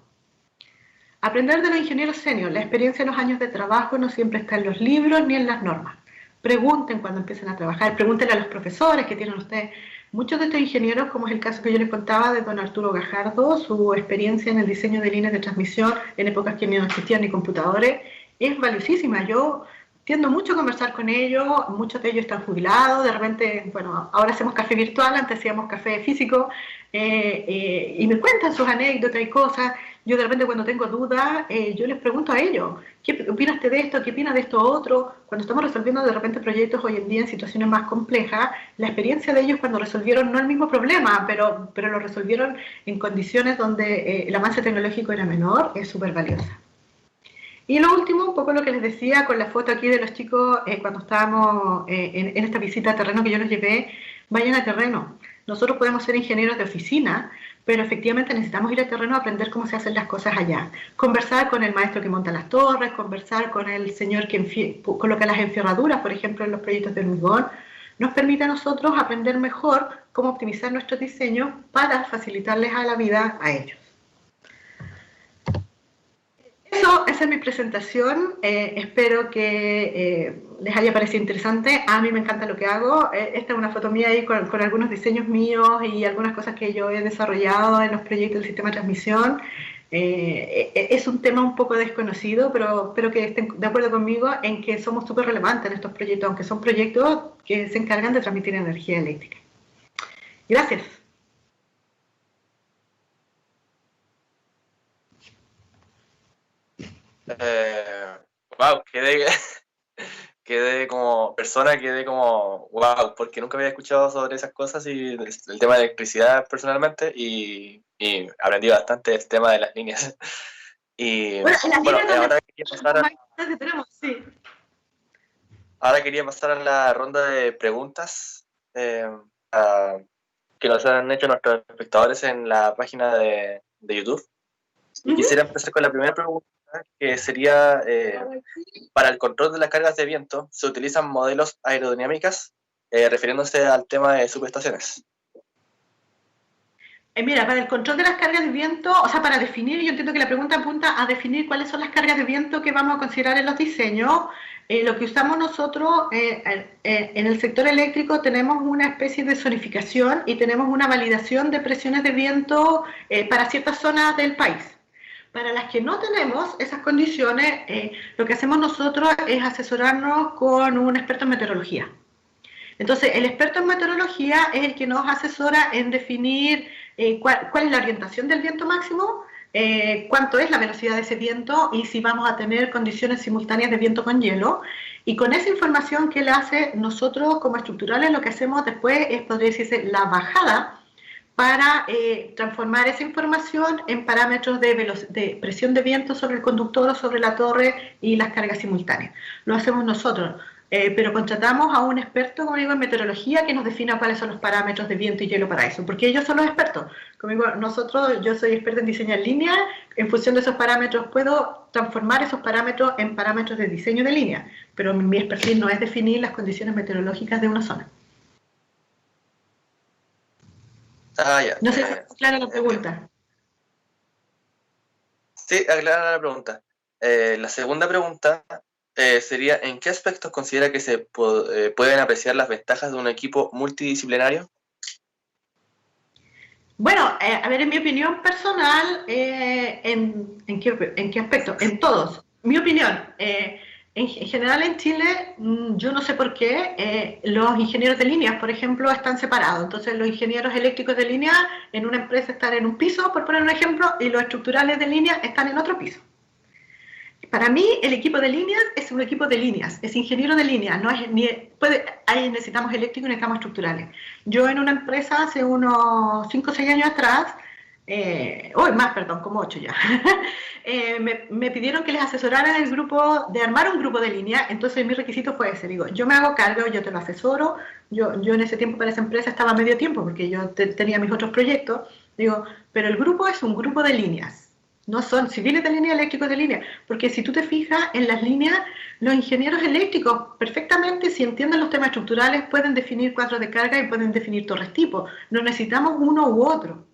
Aprender de los ingenieros senior. La experiencia en los años de trabajo no siempre está en los libros ni en las normas. Pregunten cuando empiecen a trabajar, pregúntenle a los profesores que tienen ustedes. Muchos de estos ingenieros, como es el caso que yo les contaba de don Arturo Gajardo, su experiencia en el diseño de líneas de transmisión en épocas que no existían ni computadores, es valiosísima. Yo tiendo mucho a conversar con ellos, muchos de ellos están jubilados, de repente, bueno, ahora hacemos café virtual, antes hacíamos café físico, y me cuentan sus anécdotas y cosas. Yo de repente cuando tengo dudas, yo les pregunto a ellos, ¿qué opinas de esto? ¿Qué opinas de esto otro? Cuando estamos resolviendo de repente proyectos hoy en día en situaciones más complejas, la experiencia de ellos cuando resolvieron no el mismo problema, pero lo resolvieron en condiciones donde el avance tecnológico era menor, es súper valiosa. Y lo último, un poco lo que les decía con la foto aquí de los chicos cuando estábamos en esta visita a terreno que yo los llevé, vayan a terreno. Nosotros podemos ser ingenieros de oficina, pero efectivamente necesitamos ir a terreno a aprender cómo se hacen las cosas allá. Conversar con el maestro que monta las torres, conversar con el señor que coloca las enferraduras, por ejemplo, en los proyectos de hormigón, nos permite a nosotros aprender mejor cómo optimizar nuestros diseños para facilitarles a la vida a ellos. Esa es mi presentación, espero que les haya parecido interesante. A mí me encanta lo que hago. Esta es una foto mía ahí con algunos diseños míos y algunas cosas que yo he desarrollado en los proyectos del sistema de transmisión. Es un tema un poco desconocido, pero espero que estén de acuerdo conmigo en que somos súper relevantes en estos proyectos, aunque son proyectos que se encargan de transmitir energía eléctrica. Gracias. Wow, quedé como persona, quedé como wow, porque nunca había escuchado sobre esas cosas y el tema de electricidad personalmente y aprendí bastante el tema de las líneas. Y bueno, ahora quería pasar a la ronda de preguntas que nos han hecho nuestros espectadores en la página de YouTube. Y quisiera empezar con la primera pregunta, que sería, para el control de las cargas de viento, ¿se utilizan modelos aerodinámicas? Refiriéndose al tema de subestaciones. Mira, para el control de las cargas de viento, o sea, para definir, yo entiendo que la pregunta apunta a definir cuáles son las cargas de viento que vamos a considerar en los diseños. Lo que usamos nosotros en el sector eléctrico tenemos una especie de zonificación y tenemos una validación de presiones de viento para ciertas zonas del país. Para las que no tenemos esas condiciones, lo que hacemos nosotros es asesorarnos con un experto en meteorología. Entonces, el experto en meteorología es el que nos asesora en definir cuál es la orientación del viento máximo, cuánto es la velocidad de ese viento y si vamos a tener condiciones simultáneas de viento con hielo. Y con esa información que él hace, nosotros como estructurales lo que hacemos después es, podría decirse, la bajada para transformar esa información en parámetros de presión de viento sobre el conductor o sobre la torre y las cargas simultáneas. Lo hacemos nosotros, pero contratamos a un experto, como digo, en meteorología que nos defina cuáles son los parámetros de viento y hielo para eso, porque ellos son los expertos. Como digo, yo soy experta en diseño en línea, en función de esos parámetros puedo transformar esos parámetros en parámetros de diseño de línea, pero mi expertise no es definir las condiciones meteorológicas de una zona. No sé si aclara la pregunta. Sí, aclara la pregunta. La segunda pregunta sería, ¿en qué aspectos considera que se pueden apreciar las ventajas de un equipo multidisciplinario? Bueno, a ver, en mi opinión personal, ¿en qué aspecto? En todos. Mi opinión, en general en Chile, yo no sé por qué, los ingenieros de líneas, por ejemplo, están separados. Entonces los ingenieros eléctricos de línea en una empresa están en un piso, por poner un ejemplo, y los estructurales de línea están en otro piso. Para mí, el equipo de líneas es un equipo de líneas, es ingeniero de líneas, no es ahí necesitamos eléctricos y necesitamos estructurales. Yo en una empresa hace unos 5 o 6 años atrás, como 8 ya, me pidieron que les asesorara en el grupo, de armar un grupo de línea, entonces mi requisito fue ese, digo, yo me hago cargo, yo te lo asesoro, yo en ese tiempo para esa empresa estaba a medio tiempo porque yo tenía mis otros proyectos, Digo, pero el grupo es un grupo de líneas. No son civiles de línea, eléctricos de línea, porque si tú te fijas en las líneas, los ingenieros eléctricos perfectamente, si entienden los temas estructurales, pueden definir cuadros de carga y pueden definir torres tipo. No necesitamos uno u otro.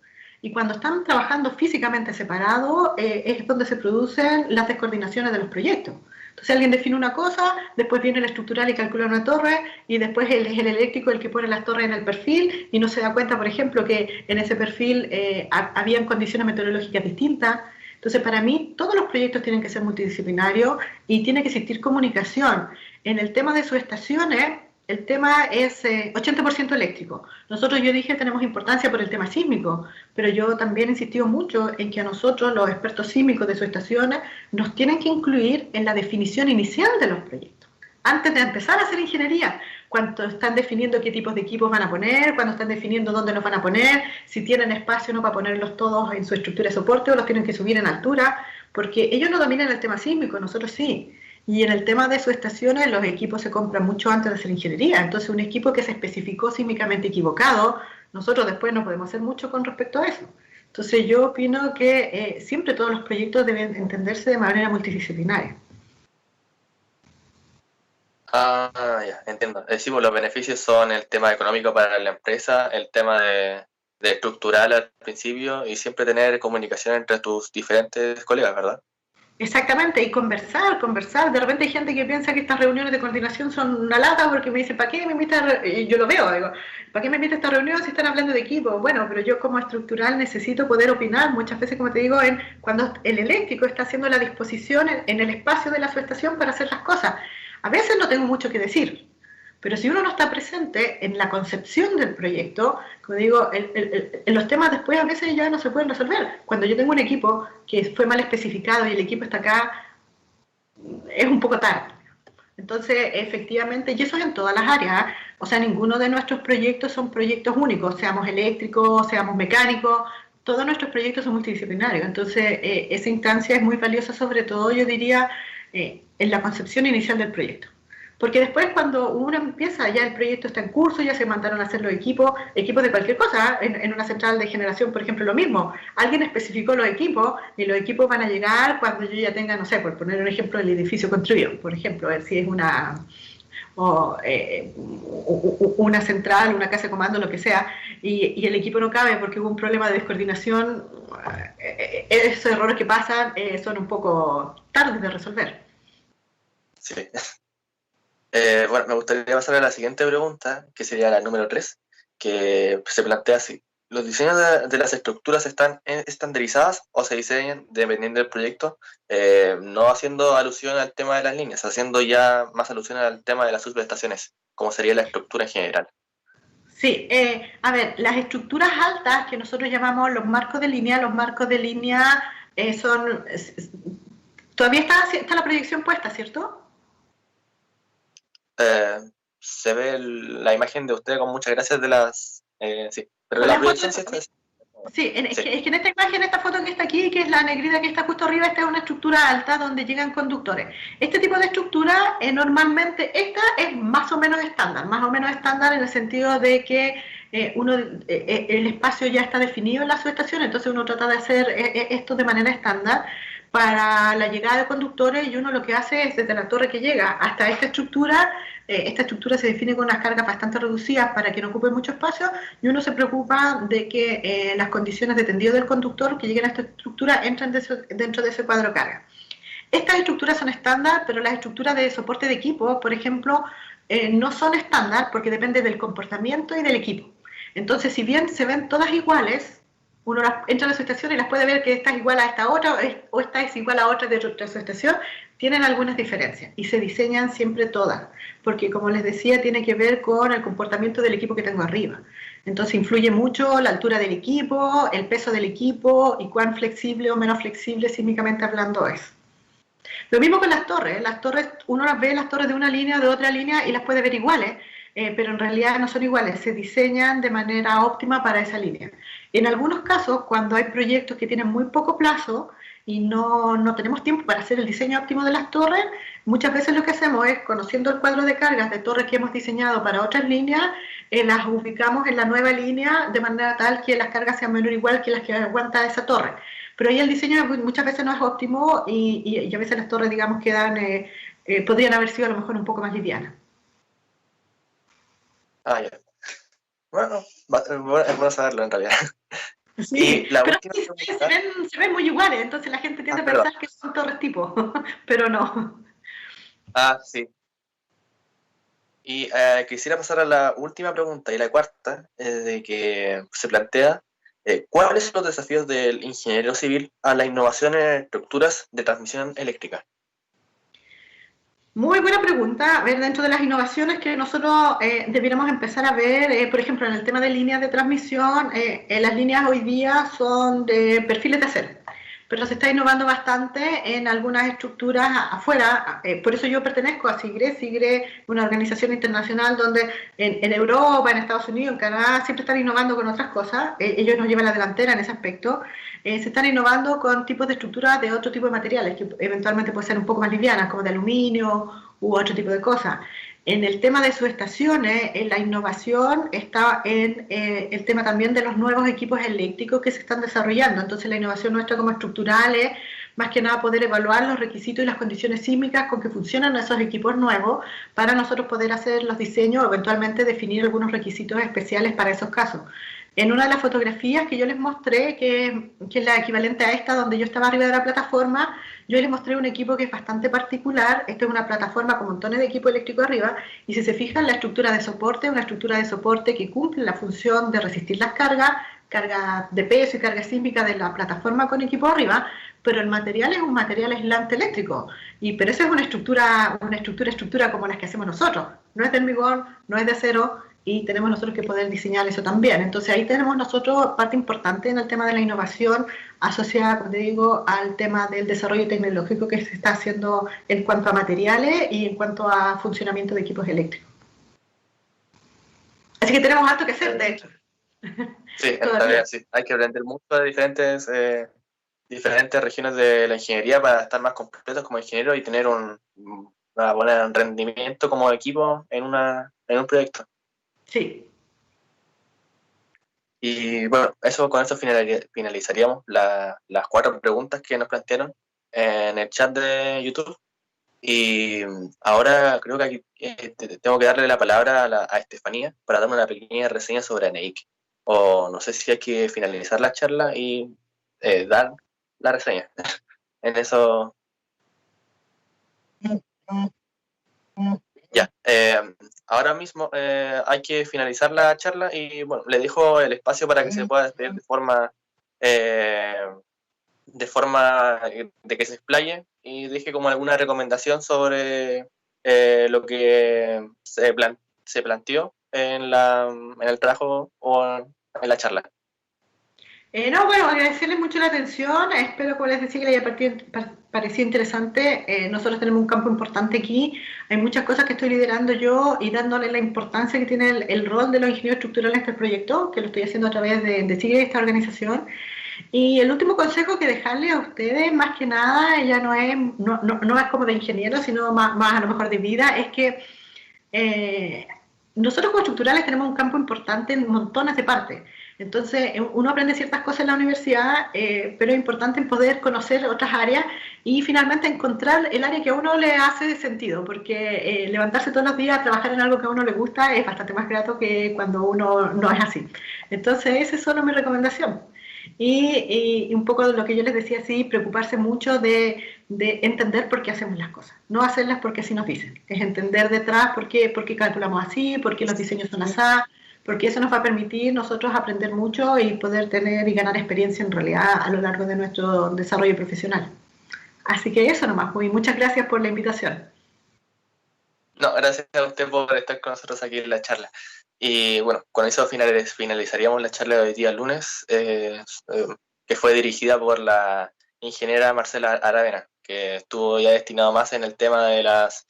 Y cuando están trabajando físicamente separados, es donde se producen las descoordinaciones de los proyectos. Entonces alguien define una cosa, después viene el estructural y calcula una torre, y después es el eléctrico el que pone las torres en el perfil, y no se da cuenta, por ejemplo, que en ese perfil habían condiciones meteorológicas distintas. Entonces, para mí, todos los proyectos tienen que ser multidisciplinarios y tiene que existir comunicación. En el tema de subestaciones, el tema es 80% eléctrico. Nosotros, yo dije, tenemos importancia por el tema sísmico, pero yo también he insistido mucho en que a nosotros, los expertos sísmicos de subestaciones, nos tienen que incluir en la definición inicial de los proyectos. Antes de empezar a hacer ingeniería, cuando están definiendo qué tipos de equipos van a poner, cuando están definiendo dónde los van a poner, si tienen espacio o no para ponerlos todos en su estructura de soporte o los tienen que subir en altura, porque ellos no dominan el tema sísmico, nosotros sí. Y en el tema de subestaciones, los equipos se compran mucho antes de hacer ingeniería. Entonces, un equipo que se especificó sísmicamente equivocado, nosotros después no podemos hacer mucho con respecto a eso. Entonces, yo opino que siempre todos los proyectos deben entenderse de manera multidisciplinaria. Ya, entiendo. Decimos, los beneficios son el tema económico para la empresa, el tema de estructural al principio y siempre tener comunicación entre tus diferentes colegas, ¿verdad? Exactamente, y conversar. De repente hay gente que piensa que estas reuniones de coordinación son una lata porque me dice, ¿para qué me invitas? Yo lo veo, digo, ¿para qué me invitas a esta reunión si están hablando de equipo? Bueno, pero yo como estructural necesito poder opinar muchas veces, como te digo, cuando el eléctrico está haciendo la disposición en el espacio de la subestación para hacer las cosas. A veces no tengo mucho que decir, pero si uno no está presente en la concepción del proyecto, como digo, en los temas después a veces ya no se pueden resolver. Cuando yo tengo un equipo que fue mal especificado y el equipo está acá, es un poco tarde. Entonces, efectivamente, y eso es en todas las áreas, o sea, ninguno de nuestros proyectos son proyectos únicos, seamos eléctricos, seamos mecánicos, todos nuestros proyectos son multidisciplinarios. Entonces, esa instancia es muy valiosa, sobre todo, yo diría, en la concepción inicial del proyecto. Porque después cuando uno empieza, ya el proyecto está en curso, ya se mandaron a hacer los equipos de cualquier cosa, en una central de generación, por ejemplo, lo mismo. Alguien especificó los equipos y los equipos van a llegar cuando yo ya tenga, no sé, por poner un ejemplo, el edificio construido, por ejemplo, a ver si es una central, una casa de comando, lo que sea, y el equipo no cabe porque hubo un problema de descoordinación. Esos errores que pasan son un poco tardes de resolver. Sí. Bueno, me gustaría pasar a la siguiente pregunta, que sería la número 3, que se plantea así. ¿Los diseños de las estructuras están estandarizadas o se diseñan dependiendo del proyecto? No haciendo alusión al tema de las líneas, haciendo ya más alusión al tema de las subestaciones, como sería la estructura en general. Sí, a ver, las estructuras altas que nosotros llamamos los marcos de línea son... Todavía está la proyección puesta, ¿cierto? Se ve la imagen de usted con muchas gracias de las... sí, pero la proyección sí está... Sí, es que en esta imagen, esta foto que está aquí, que es la negrita que está justo arriba, esta es una estructura alta donde llegan conductores. Este tipo de estructura, normalmente, esta es más o menos estándar en el sentido de que el espacio ya está definido en la subestación, entonces uno trata de hacer esto de manera estándar para la llegada de conductores, y uno lo que hace es desde la torre que llega hasta esta estructura se define con unas cargas bastante reducidas para que no ocupe mucho espacio, y uno se preocupa de que las condiciones de tendido del conductor que lleguen a esta estructura entren dentro de ese cuadro de carga. Estas estructuras son estándar, pero las estructuras de soporte de equipo, por ejemplo, no son estándar porque depende del comportamiento y del equipo. Entonces, si bien se ven todas iguales, uno entra a la subestación y las puede ver que esta es igual a esta otra o esta es igual a otra de otra subestación, tienen algunas diferencias y se diseñan siempre todas, porque como les decía, tiene que ver con el comportamiento del equipo que tengo arriba. Entonces influye mucho la altura del equipo, el peso del equipo y cuán flexible o menos flexible sísmicamente hablando es. Lo mismo con las torres, uno las ve las torres de una línea o de otra línea y las puede ver iguales, pero en realidad no son iguales, se diseñan de manera óptima para esa línea. En algunos casos, cuando hay proyectos que tienen muy poco plazo y no tenemos tiempo para hacer el diseño óptimo de las torres, muchas veces lo que hacemos es, conociendo el cuadro de cargas de torres que hemos diseñado para otras líneas, las ubicamos en la nueva línea de manera tal que las cargas sean menor o igual que las que aguanta esa torre. Pero ahí el diseño muchas veces no es óptimo y a veces las torres, digamos, quedan, podrían haber sido a lo mejor un poco más livianas. Ah, ya. Bueno, es bueno saberlo en realidad. Sí, Y la pero última sí, pregunta. se ven muy iguales, entonces la gente tiende a Perdón. pensar que son torres tipo, pero no. Sí. Y quisiera pasar a la última pregunta y la cuarta, de que se plantea, ¿cuáles son los desafíos del ingeniero civil a la innovación en estructuras de transmisión eléctrica? Muy buena pregunta. A ver, dentro de las innovaciones que nosotros debiéramos empezar a ver, por ejemplo, en el tema de líneas de transmisión, las líneas hoy día son de perfiles de acero, pero se está innovando bastante en algunas estructuras afuera. Por eso yo pertenezco a SIGRE. SIGRE, una organización internacional donde en Europa, en Estados Unidos, en Canadá, siempre están innovando con otras cosas. Ellos nos llevan la delantera en ese aspecto. Se están innovando con tipos de estructuras de otro tipo de materiales, que eventualmente pueden ser un poco más livianas, como de aluminio u otro tipo de cosas. En el tema de subestaciones, en la innovación está en el tema también de los nuevos equipos eléctricos que se están desarrollando. Entonces la innovación nuestra como estructural es más que nada poder evaluar los requisitos y las condiciones sísmicas con que funcionan esos equipos nuevos para nosotros poder hacer los diseños o eventualmente definir algunos requisitos especiales para esos casos. En una de las fotografías que yo les mostré, que es la equivalente a esta, donde yo estaba arriba de la plataforma, yo les mostré un equipo que es bastante particular. Esta es una plataforma con montones de equipo eléctrico arriba, y si se fijan, la estructura de soporte es una estructura de soporte que cumple la función de resistir las cargas, carga de peso y carga sísmica de la plataforma con equipo arriba, pero el material es un material aislante eléctrico. Pero esa es una estructura como las que hacemos nosotros. No es de hormigón, no es de acero, y tenemos nosotros que poder diseñar eso también. Entonces ahí tenemos nosotros parte importante en el tema de la innovación asociada, como te digo, al tema del desarrollo tecnológico que se está haciendo en cuanto a materiales y en cuanto a funcionamiento de equipos eléctricos. Así que tenemos harto que hacer, de hecho. Sí, en realidad sí. Hay que aprender mucho de diferentes regiones de la ingeniería para estar más completos como ingeniero y tener un buen rendimiento como equipo en un proyecto. Sí. Y bueno, con eso finalizaríamos las 4 preguntas que nos plantearon en el chat de YouTube. Y ahora creo que aquí tengo que darle la palabra a Estefanía para darme una pequeña reseña sobre ANEIC. O no sé si hay que finalizar la charla y dar la reseña. En eso. Ya. Ahora mismo hay que finalizar la charla y bueno, le dejo el espacio para que se pueda despedir de forma de que se explaye y deje como alguna recomendación sobre lo que se planteó en el trabajo o en la charla. No, bueno, agradecerles mucho la atención. Espero, como les decía, que les haya parecido interesante. Nosotros tenemos un campo importante aquí. Hay muchas cosas que estoy liderando yo y dándole la importancia que tiene el rol de los ingenieros estructurales en este proyecto, que lo estoy haciendo a través de CIGRE, esta organización. Y el último consejo que dejarle a ustedes, más que nada, ya no es como de ingeniero, sino más a lo mejor de vida, es que nosotros como estructurales tenemos un campo importante en montones de partes. Entonces, uno aprende ciertas cosas en la universidad, pero es importante poder conocer otras áreas y finalmente encontrar el área que a uno le hace sentido, porque levantarse todos los días a trabajar en algo que a uno le gusta es bastante más grato que cuando uno no es así. Entonces, esa es solo mi recomendación. Y un poco de lo que yo les decía, sí, preocuparse mucho de entender por qué hacemos las cosas, no hacerlas porque así nos dicen, es entender detrás por qué calculamos así, por qué los diseños son así, porque eso nos va a permitir nosotros aprender mucho y poder tener y ganar experiencia en realidad a lo largo de nuestro desarrollo profesional. Así que eso nomás, y muchas gracias por la invitación. No, gracias a usted por estar con nosotros aquí en la charla. Y bueno, con eso finalizaríamos la charla de hoy día lunes, que fue dirigida por la ingeniera Marcela Aravena, que estuvo ya destinado más en el tema de las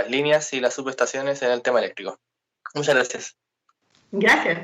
líneas y las subestaciones en el tema eléctrico. Muchas gracias. Gracias.